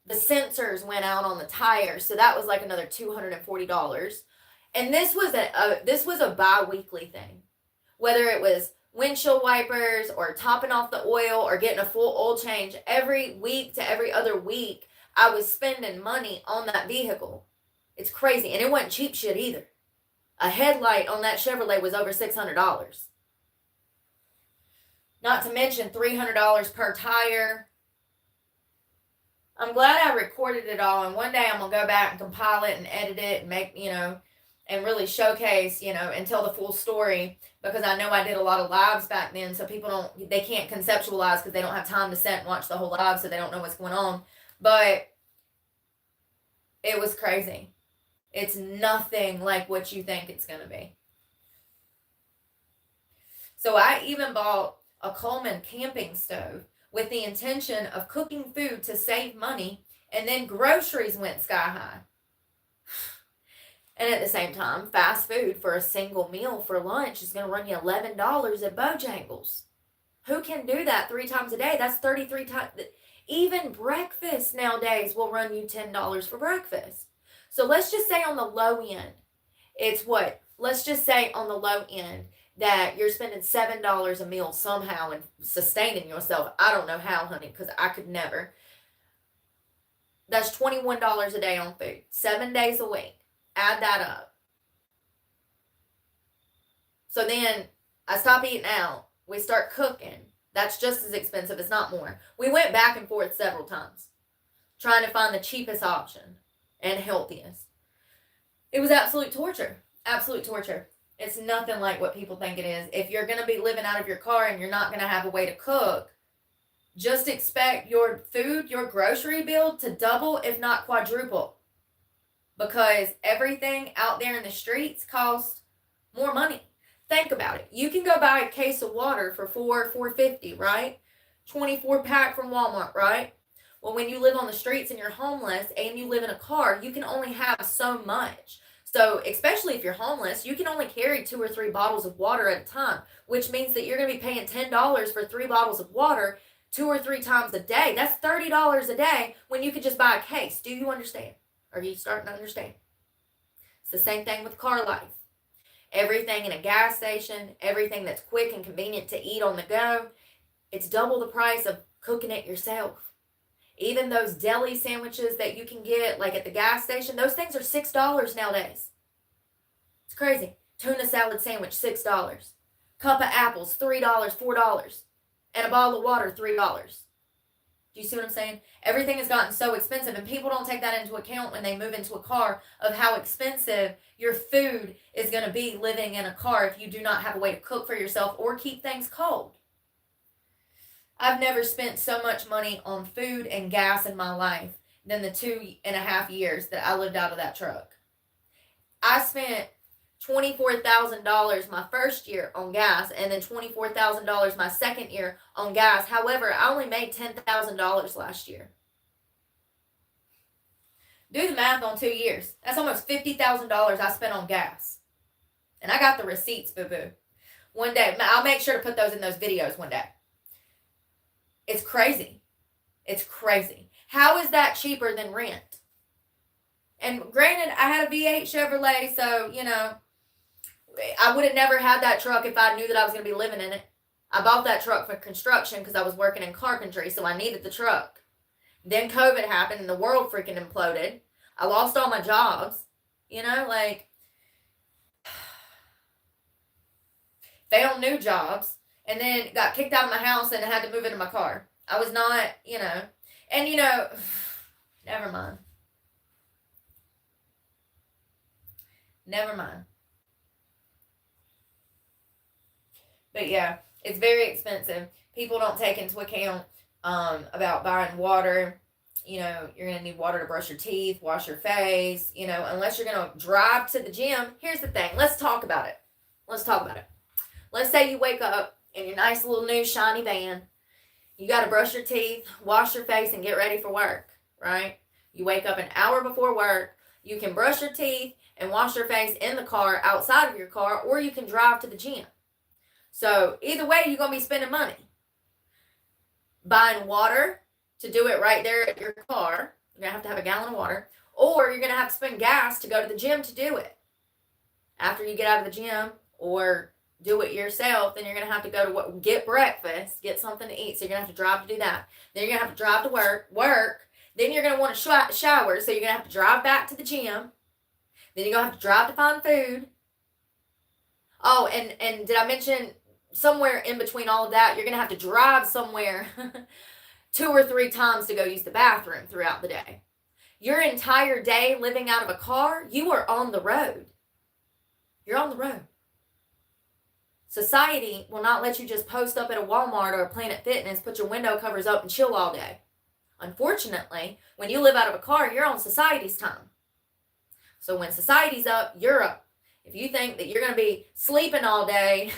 The sensors went out on the tires. So that was like another $240. And this was a bi-weekly thing. Whether it was windshield wipers or topping off the oil or getting a full oil change every week to every other week, I was spending money on that vehicle. It's crazy. And it wasn't cheap shit either. A headlight on that Chevrolet was over $600. Not to mention $300 per tire. I'm glad I recorded it all, and one day I'm going to go back and compile it and edit it and make, and really showcase, and tell the full story, because I know I did a lot of lives back then, so people they can't conceptualize because they don't have time to sit and watch the whole live, so they don't know what's going on. But it was crazy. It's nothing like what you think it's going to be. So I even bought a Coleman camping stove with the intention of cooking food to save money, and then groceries went sky high. And at the same time, fast food for a single meal for lunch is going to run you $11 at Bojangles. Who can do that 3 times a day? That's 33 times. Even breakfast nowadays will run you $10 for breakfast. So let's just say on the low end, it's what? Let's just say on the low end that you're spending $7 a meal somehow and sustaining yourself. I don't know how, honey, because I could never. That's $21 a day on food. 7 days a week. Add that up. So then I stop eating out. We start cooking. That's just as expensive, if not more. We went back and forth several times trying to find the cheapest option and healthiest. It was absolute torture. Absolute torture. It's nothing like what people think it is. If you're going to be living out of your car and you're not going to have a way to cook, just expect your food, your grocery bill to double, if not quadruple. Because everything out there in the streets costs more money. Think about it. You can go buy a case of water for $4.50, right? 24 pack from Walmart, right? Well, when you live on the streets and you're homeless and you live in a car, you can only have so much. So, especially if you're homeless, you can only carry 2 or 3 bottles of water at a time, which means that you're going to be paying $10 for 3 bottles of water 2 or 3 times a day. That's $30 a day when you could just buy a case. Do you understand? Are you starting to understand? It's the same thing with car life. Everything in a gas station, everything that's quick and convenient to eat on the go, it's double the price of cooking it yourself. Even those deli sandwiches that you can get like at the gas station, those things are $6 nowadays. It's crazy. Tuna salad sandwich, $6. Cup of apples, $3, $4. And a bottle of water, $3. Do you see what I'm saying? Everything has gotten so expensive, and people don't take that into account when they move into a car of how expensive your food is going to be living in a car if you do not have a way to cook for yourself or keep things cold. I've never spent so much money on food and gas in my life than the 2.5 years that I lived out of that truck. I spent $24,000 my first year on gas, and then $24,000 my second year on gas. However, I only made $10,000 last year. Do the math on 2 years. That's almost $50,000 I spent on gas. And I got the receipts, boo-boo. One day, I'll make sure to put those in those videos one day. It's crazy. It's crazy. How is that cheaper than rent? And granted, I had a V8 Chevrolet, so, I would have never had that truck if I knew that I was going to be living in it. I bought that truck for construction because I was working in carpentry, so I needed the truck. Then COVID happened and the world freaking imploded. I lost all my jobs. Failed new jobs, and then got kicked out of my house and had to move into my car. I was not, and never mind. Never mind. But yeah, it's very expensive. People don't take into account about buying water. You're going to need water to brush your teeth, wash your face, unless you're going to drive to the gym. Here's the thing. Let's talk about it. Let's say you wake up in your nice little new shiny van. You got to brush your teeth, wash your face, and get ready for work, right? You wake up an hour before work. You can brush your teeth and wash your face in the car, outside of your car, or you can drive to the gym. So either way, you're going to be spending money. Buying water to do it right there at your car. You're going to have a gallon of water. Or you're going to have to spend gas to go to the gym to do it. After you get out of the gym or do it yourself, then you're going to have to go to get breakfast, get something to eat. So you're going to have to drive to do that. Then you're going to have to drive to work. Then you're going to want to shower. So you're going to have to drive back to the gym. Then you're going to have to drive to find food. Oh, and did I mention somewhere in between all of that, you're going to have to drive somewhere 2 or 3 times to go use the bathroom throughout the day. Your entire day living out of a car, you are on the road. You're on the road. Society will not let you just post up at a Walmart or a Planet Fitness, put your window covers up, and chill all day. Unfortunately, when you live out of a car, you're on society's time. So when society's up, you're up. If you think that you're going to be sleeping all day,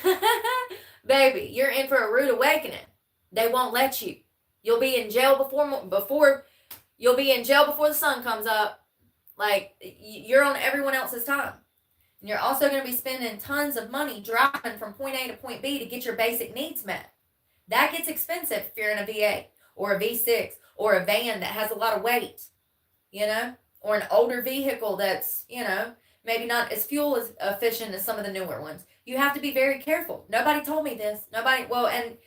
baby, you're in for a rude awakening. They won't let you. You'll be in jail before the sun comes up. Like, you're on everyone else's time. And you're also going to be spending tons of money driving from point A to point B to get your basic needs met. That gets expensive if you're in a V8 or a V6 or a van that has a lot of weight, or an older vehicle that's, maybe not as fuel as efficient as some of the newer ones. You have to be very careful. Nobody told me this. And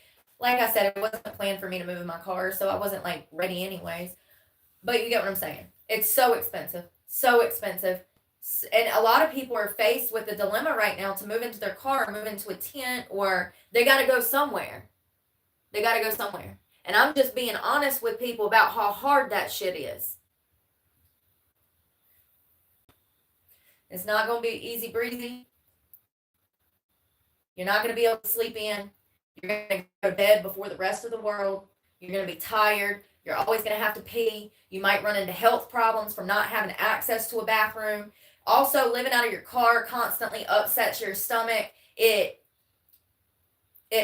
like I said, it wasn't planned for me to move in my car, so I wasn't ready anyways. But you get what I'm saying. It's so expensive. So expensive. And a lot of people are faced with the dilemma right now to move into their car, or move into a tent, or they got to go somewhere. And I'm just being honest with people about how hard that shit is. It's not going to be easy breezy. You're not going to be able to sleep in. You're going to go to bed before the rest of the world. You're going to be tired. You're always going to have to pee. You might run into health problems from not having access to a bathroom. Also, living out of your car constantly upsets your stomach. It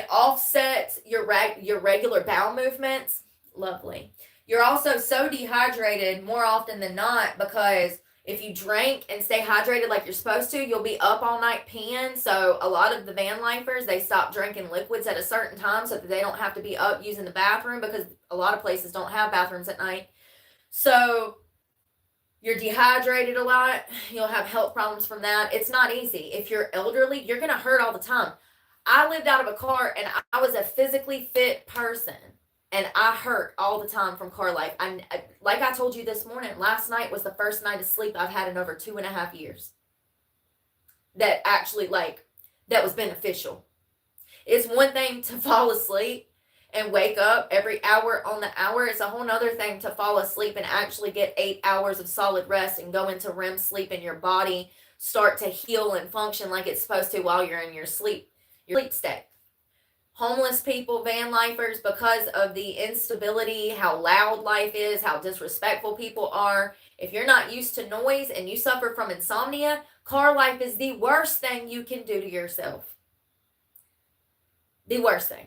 offsets your regular bowel movements. Lovely. You're also so dehydrated more often than not, because if you drink and stay hydrated like you're supposed to, you'll be up all night peeing. So a lot of the van lifers, they stop drinking liquids at a certain time so that they don't have to be up using the bathroom, because a lot of places don't have bathrooms at night. So you're dehydrated a lot. You'll have health problems from that. It's not easy. If you're elderly, you're going to hurt all the time. I lived out of a car, and I was a physically fit person, and I hurt all the time from car life. Like I told you this morning, last night was the first night of sleep I've had in over 2.5 years. That actually, that was beneficial. It's one thing to fall asleep and wake up every hour on the hour. It's a whole nother thing to fall asleep and actually get 8 hours of solid rest and go into REM sleep, and your body start to heal and function like it's supposed to while you're in your sleep state. Homeless people, van lifers, because of the instability, how loud life is, how disrespectful people are. If you're not used to noise and you suffer from insomnia, Car life is the worst thing you can do to yourself. The worst thing.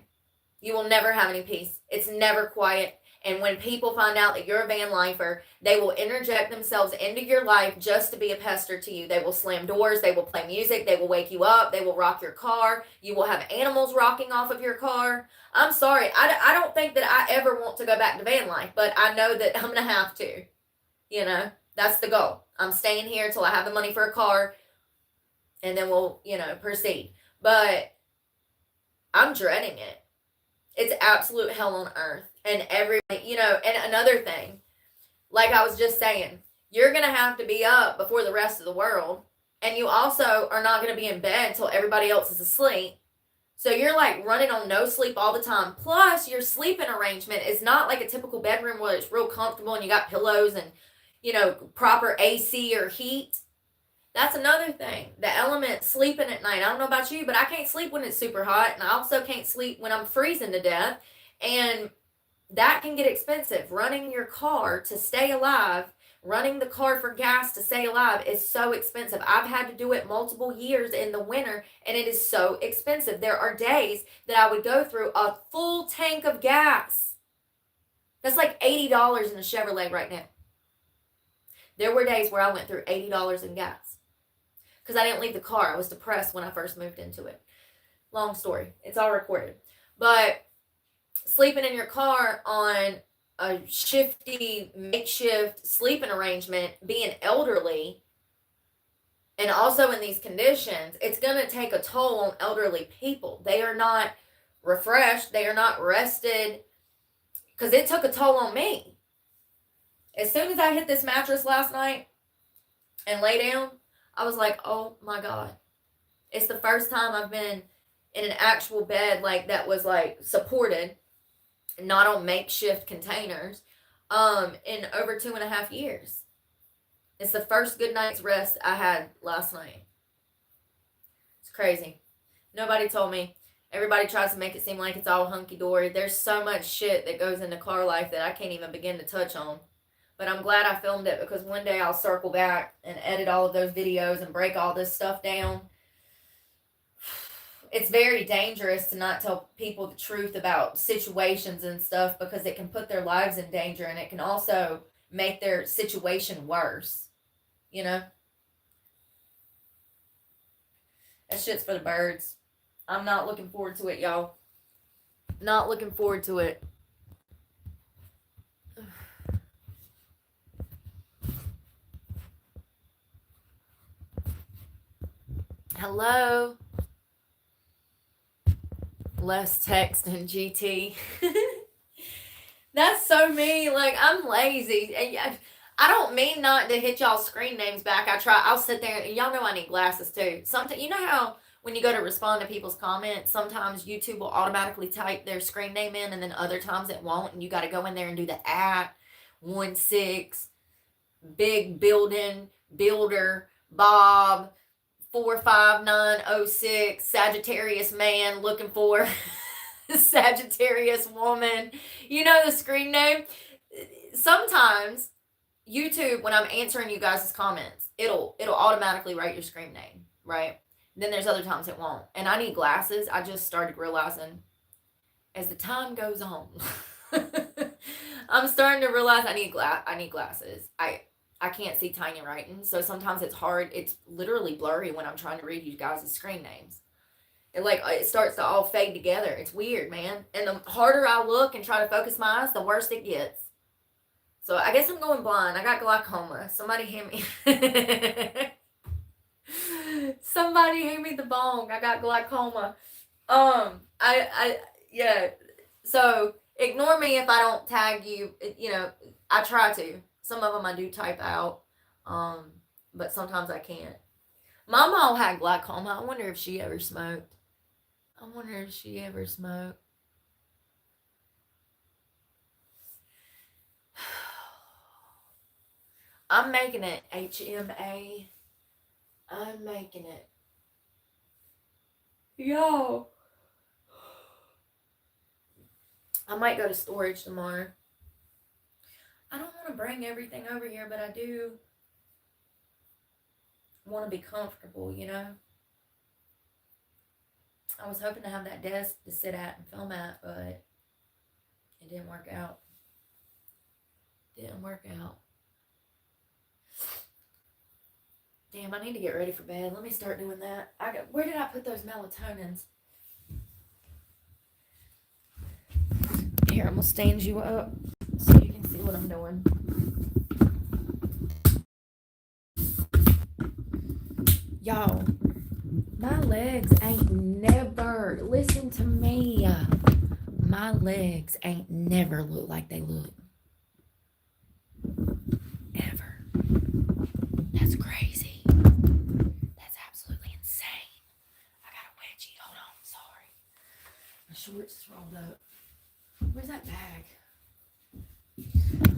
You will never have any peace. It's never quiet. And when people find out that you're a van lifer, they will interject themselves into your life just to be a pester to you. They will slam doors. They will play music. They will wake you up. They will rock your car. You will have animals rocking off of your car. I'm sorry. I don't think that I ever want to go back to van life, but I know that I'm going to have to. You know, that's the goal. I'm staying here until I have the money for a car, and then we'll, proceed. But I'm dreading it. It's absolute hell on earth. And and another thing, like I was just saying, you're going to have to be up before the rest of the world. And you also are not going to be in bed until everybody else is asleep. So you're like running on no sleep all the time. Plus, your sleeping arrangement is not like a typical bedroom where it's real comfortable and you got pillows and, proper AC or heat. That's another thing. The element sleeping at night. I don't know about you, but I can't sleep when it's super hot. And I also can't sleep when I'm freezing to death. And that can get expensive. Running your car to stay alive, running the car for gas to stay alive is so expensive. I've had to do it multiple years in the winter, and it is so expensive. There are days that I would go through a full tank of gas. That's like $80 in a Chevrolet right now. There were days where I went through $80 in gas because I didn't leave the car. I was depressed when I first moved into it. Long story. It's all recorded. But sleeping in your car on a shifty, makeshift sleeping arrangement, being elderly, and also in these conditions, it's going to take a toll on elderly people. They are not refreshed. They are not rested because it took a toll on me. As soon as I hit this mattress last night and lay down, I was like, oh my God. It's the first time I've been in an actual bed like that was like supported, not on makeshift containers, in over 2.5 years. It's the first good night's rest I had last night. It's crazy. Nobody told me. Everybody tries to make it seem like it's all hunky-dory. There's so much shit that goes into car life that I can't even begin to touch on. But I'm glad I filmed it because one day I'll circle back and edit all of those videos and break all this stuff down. It's very dangerous to not tell people the truth about situations and stuff because it can put their lives in danger and it can also make their situation worse. That shit's for the birds. I'm not looking forward to it, y'all. Not looking forward to it. Hello. Less text and GT. That's so me. Like, I'm lazy. I don't mean not to hit y'all screen names back. I'll sit there and y'all know I need glasses too. Sometimes, you know how when you go to respond to people's comments, sometimes YouTube will automatically type their screen name in and then other times it won't. And you got to go in there and do the @16 big building builder Bob 45906 Sagittarius man looking for Sagittarius woman. You know the screen name? Sometimes YouTube, when I'm answering you guys' comments, it'll automatically write your screen name, right? Then there's other times it won't. And I need glasses. I just started realizing as the time goes on, I'm starting to realize I need glasses. I can't see tiny writing, so sometimes it's hard. It's literally blurry when I'm trying to read you guys' screen names. It starts to all fade together. It's weird, man. And the harder I look and try to focus my eyes, the worse it gets. So I guess I'm going blind. I got glaucoma. Somebody hand me. Somebody hand me the bong. I got glaucoma. Yeah. So ignore me if I don't tag you. I try to. Some of them I do type out, but sometimes I can't. My mom had glaucoma. I wonder if she ever smoked. I'm making it, HMA. I'm making it. Yo. I might go to storage tomorrow. I don't want to bring everything over here, but I do. want to be comfortable, you know. I was hoping to have that desk to sit at and film at, but it didn't work out. Didn't work out. Damn, I need to get ready for bed. Let me start doing that. Where did I put those melatonins? Here, I'm gonna stand you up so you can see what I'm doing. Y'all, my legs ain't never, listen to me, my legs ain't never looked like they look. Ever. That's crazy. That's absolutely insane. I got a wedgie. Hold on, sorry. My shorts is rolled up. Where's that bag?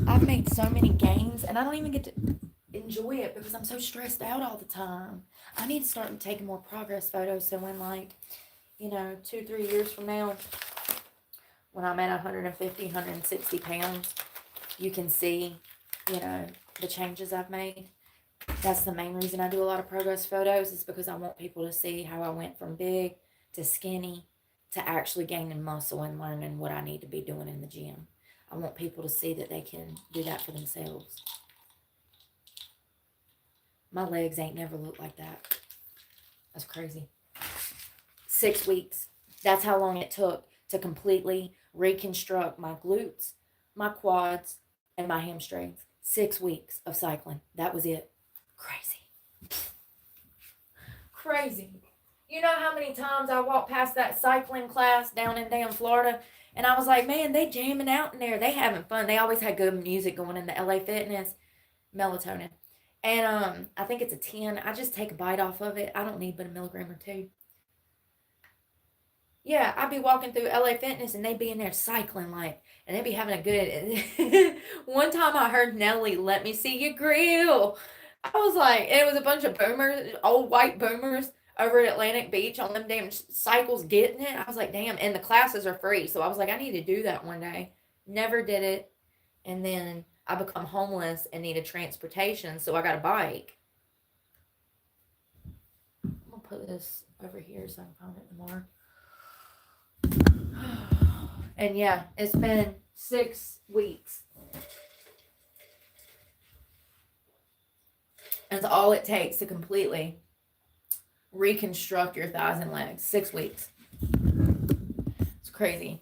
I've made so many gains and I don't even get to enjoy it because I'm so stressed out all the time. I need to start taking more progress photos so when, like, you know, 2-3 years from now, when I'm at 150, 160 pounds, you can see, you know, the changes I've made. That's the main reason I do a lot of progress photos, is because I want people to see how I went from big to skinny to actually gaining muscle and learning what I need to be doing in the gym. I want people to see that they can do that for themselves. My legs ain't never looked like that. That's crazy. 6 weeks. That's how long it took to completely reconstruct my glutes, my quads, and my hamstrings. 6 weeks of cycling. That was it. Crazy. Crazy. You know how many times I walked past that cycling class down in damn Florida, and I was like, man, they jamming out in there. They having fun. They always had good music going in the LA Fitness. Melatonin. And I think it's a 10. I just take a bite off of it. I don't need but a milligram or 2. Yeah, I'd be walking through LA Fitness and they'd be in there cycling, like, and they'd be having a good. One time I heard Nelly, "Let me see your grill." I was like, it was a bunch of boomers, old white boomers over at Atlantic Beach on them damn cycles getting it. I was like, damn, and the classes are free. So I was like, I need to do that one day. Never did it. And then I become homeless and needed transportation, so I got a bike. I'm gonna put this over here so I can find it tomorrow. And yeah, it's been 6 weeks. That's all it takes to completely reconstruct your thighs and legs. 6 weeks. It's crazy.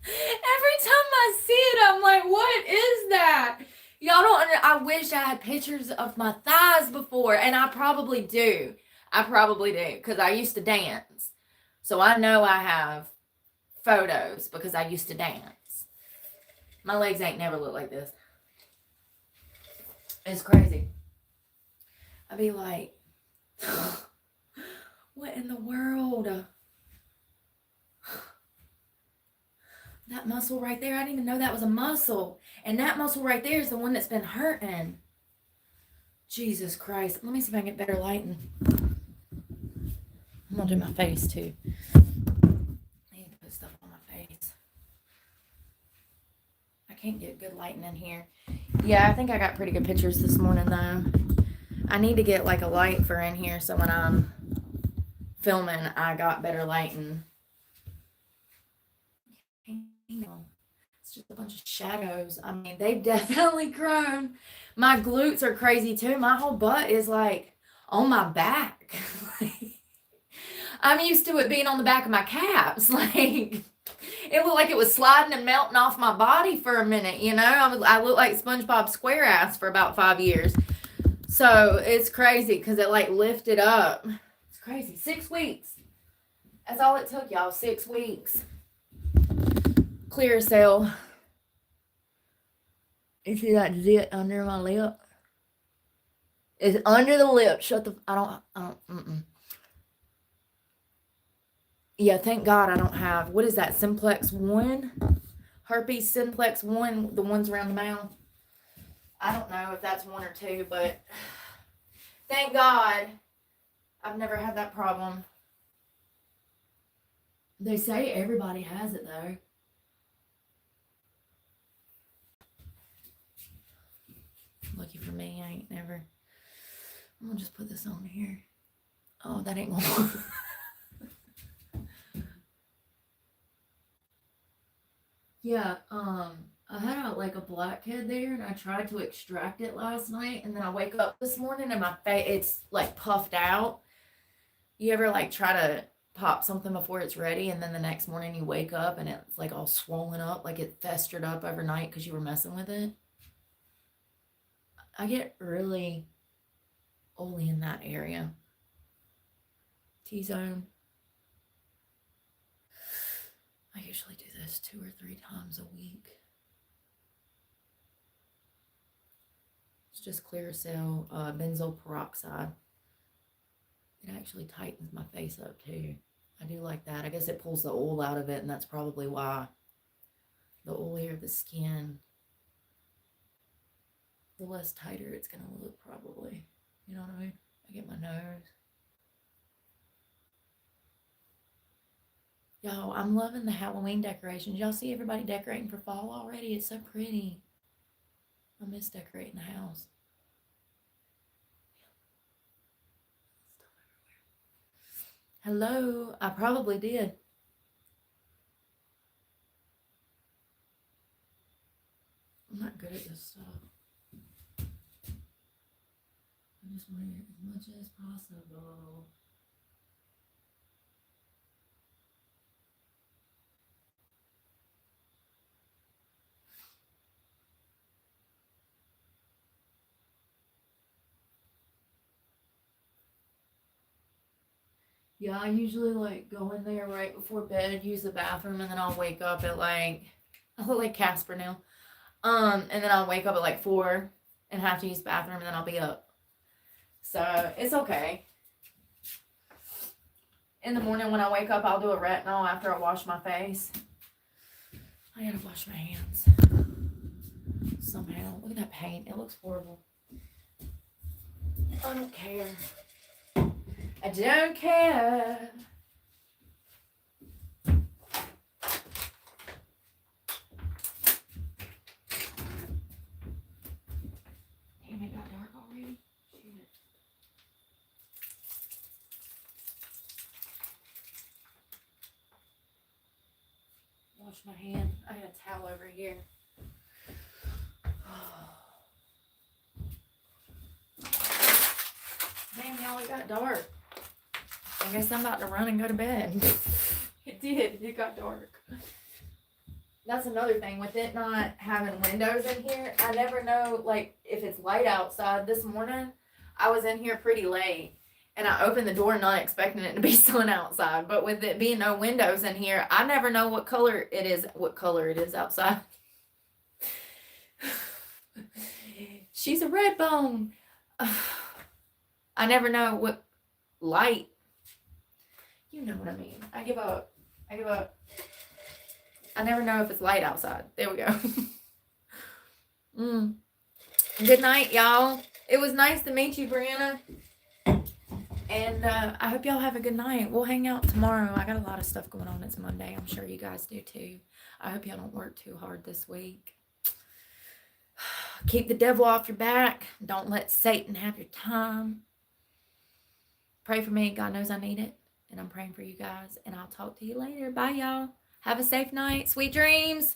Every time I see it, I'm like, what is that? Y'all don't I wish I had pictures of my thighs before, and I probably do. Because I used to dance. So I know I have photos because I used to dance. My legs ain't never looked like this. It's crazy. I'd be like, what in the world? That muscle right there, I didn't even know that was a muscle. And that muscle right there is the one that's been hurting. Jesus Christ. Let me see if I can get better lighting. I'm going to do my face too. I need to put stuff on my face. I can't get good lighting in here. Yeah, I think I got pretty good pictures this morning though. I need to get like a light for in here so when I'm filming, I got better lighting. It's just a bunch of shadows. I mean, they've definitely grown. My glutes are crazy too. My whole butt is like on my back. I'm used to it being on the back of my calves. Like, it looked like it was sliding and melting off my body for a minute, you know? I looked like SpongeBob SquareAss for about 5 years. So it's crazy because it like lifted up. It's crazy. 6 weeks. That's all it took, y'all. 6 weeks. Clear cell. You see that zit under my lip? It's under the lip. Shut the. I don't. Yeah, thank God I don't have. What is that? Simplex 1? Herpes Simplex 1, the ones around the mouth. I don't know if that's 1 or 2, but thank God I've never had that problem. They say everybody has it though. lucky for me, I ain't never. I'm gonna just put this on here. Oh, that ain't gonna work. Yeah, I had a blackhead there, and I tried to extract it last night, and then I wake up this morning and my face it's like puffed out. You ever like try to pop something before it's ready, and then the next morning you wake up and it's like all swollen up, like it festered up overnight because you were messing with it? I get really oily in that area. T-zone. I usually do this 2 or 3 times a week. It's just Clearasil benzoyl peroxide. It actually tightens my face up too. I do like that. I guess it pulls the oil out of it, and that's probably why. The oilier the skin, the less tighter it's gonna look probably. You know what I mean? I get my nose. Y'all, I'm loving the Halloween decorations. Y'all see everybody decorating for fall already? It's so pretty. I miss decorating the house. Hello, I probably did. I'm not good at this stuff. I just want to get as much as possible. Yeah, I usually like go in there right before bed, use the bathroom, and then I'll wake up at I look like Casper now. And then I'll wake up at like 4 and have to use the bathroom, and then I'll be up. So it's okay. In the morning when I wake up, I'll do a retinol after I wash my face. I gotta wash my hands somehow. Look at that paint. It looks horrible. I don't care. I don't care. Damn, it got dark already? Shit. Wash my hand. I got a towel over here. Damn, y'all, it got dark. I guess I'm about to run and go to bed. It did. It got dark. That's another thing with it not having windows in here. I never know, like, if it's light outside. This morning, I was in here pretty late, and I opened the door not expecting it to be sun outside. But with it being no windows in here, I never know what color it is outside. She's a red bone. I never know what light. You know what I mean. I give up. I never know if it's light outside. There we go. Good night, y'all. It was nice to meet you, Brianna. And I hope y'all have a good night. We'll hang out tomorrow. I got a lot of stuff going on. It's Monday. I'm sure you guys do too. I hope y'all don't work too hard this week. Keep the devil off your back. Don't let Satan have your time. Pray for me. God knows I need it. And I'm praying for you guys. And I'll talk to you later. Bye, y'all. Have a safe night. Sweet dreams.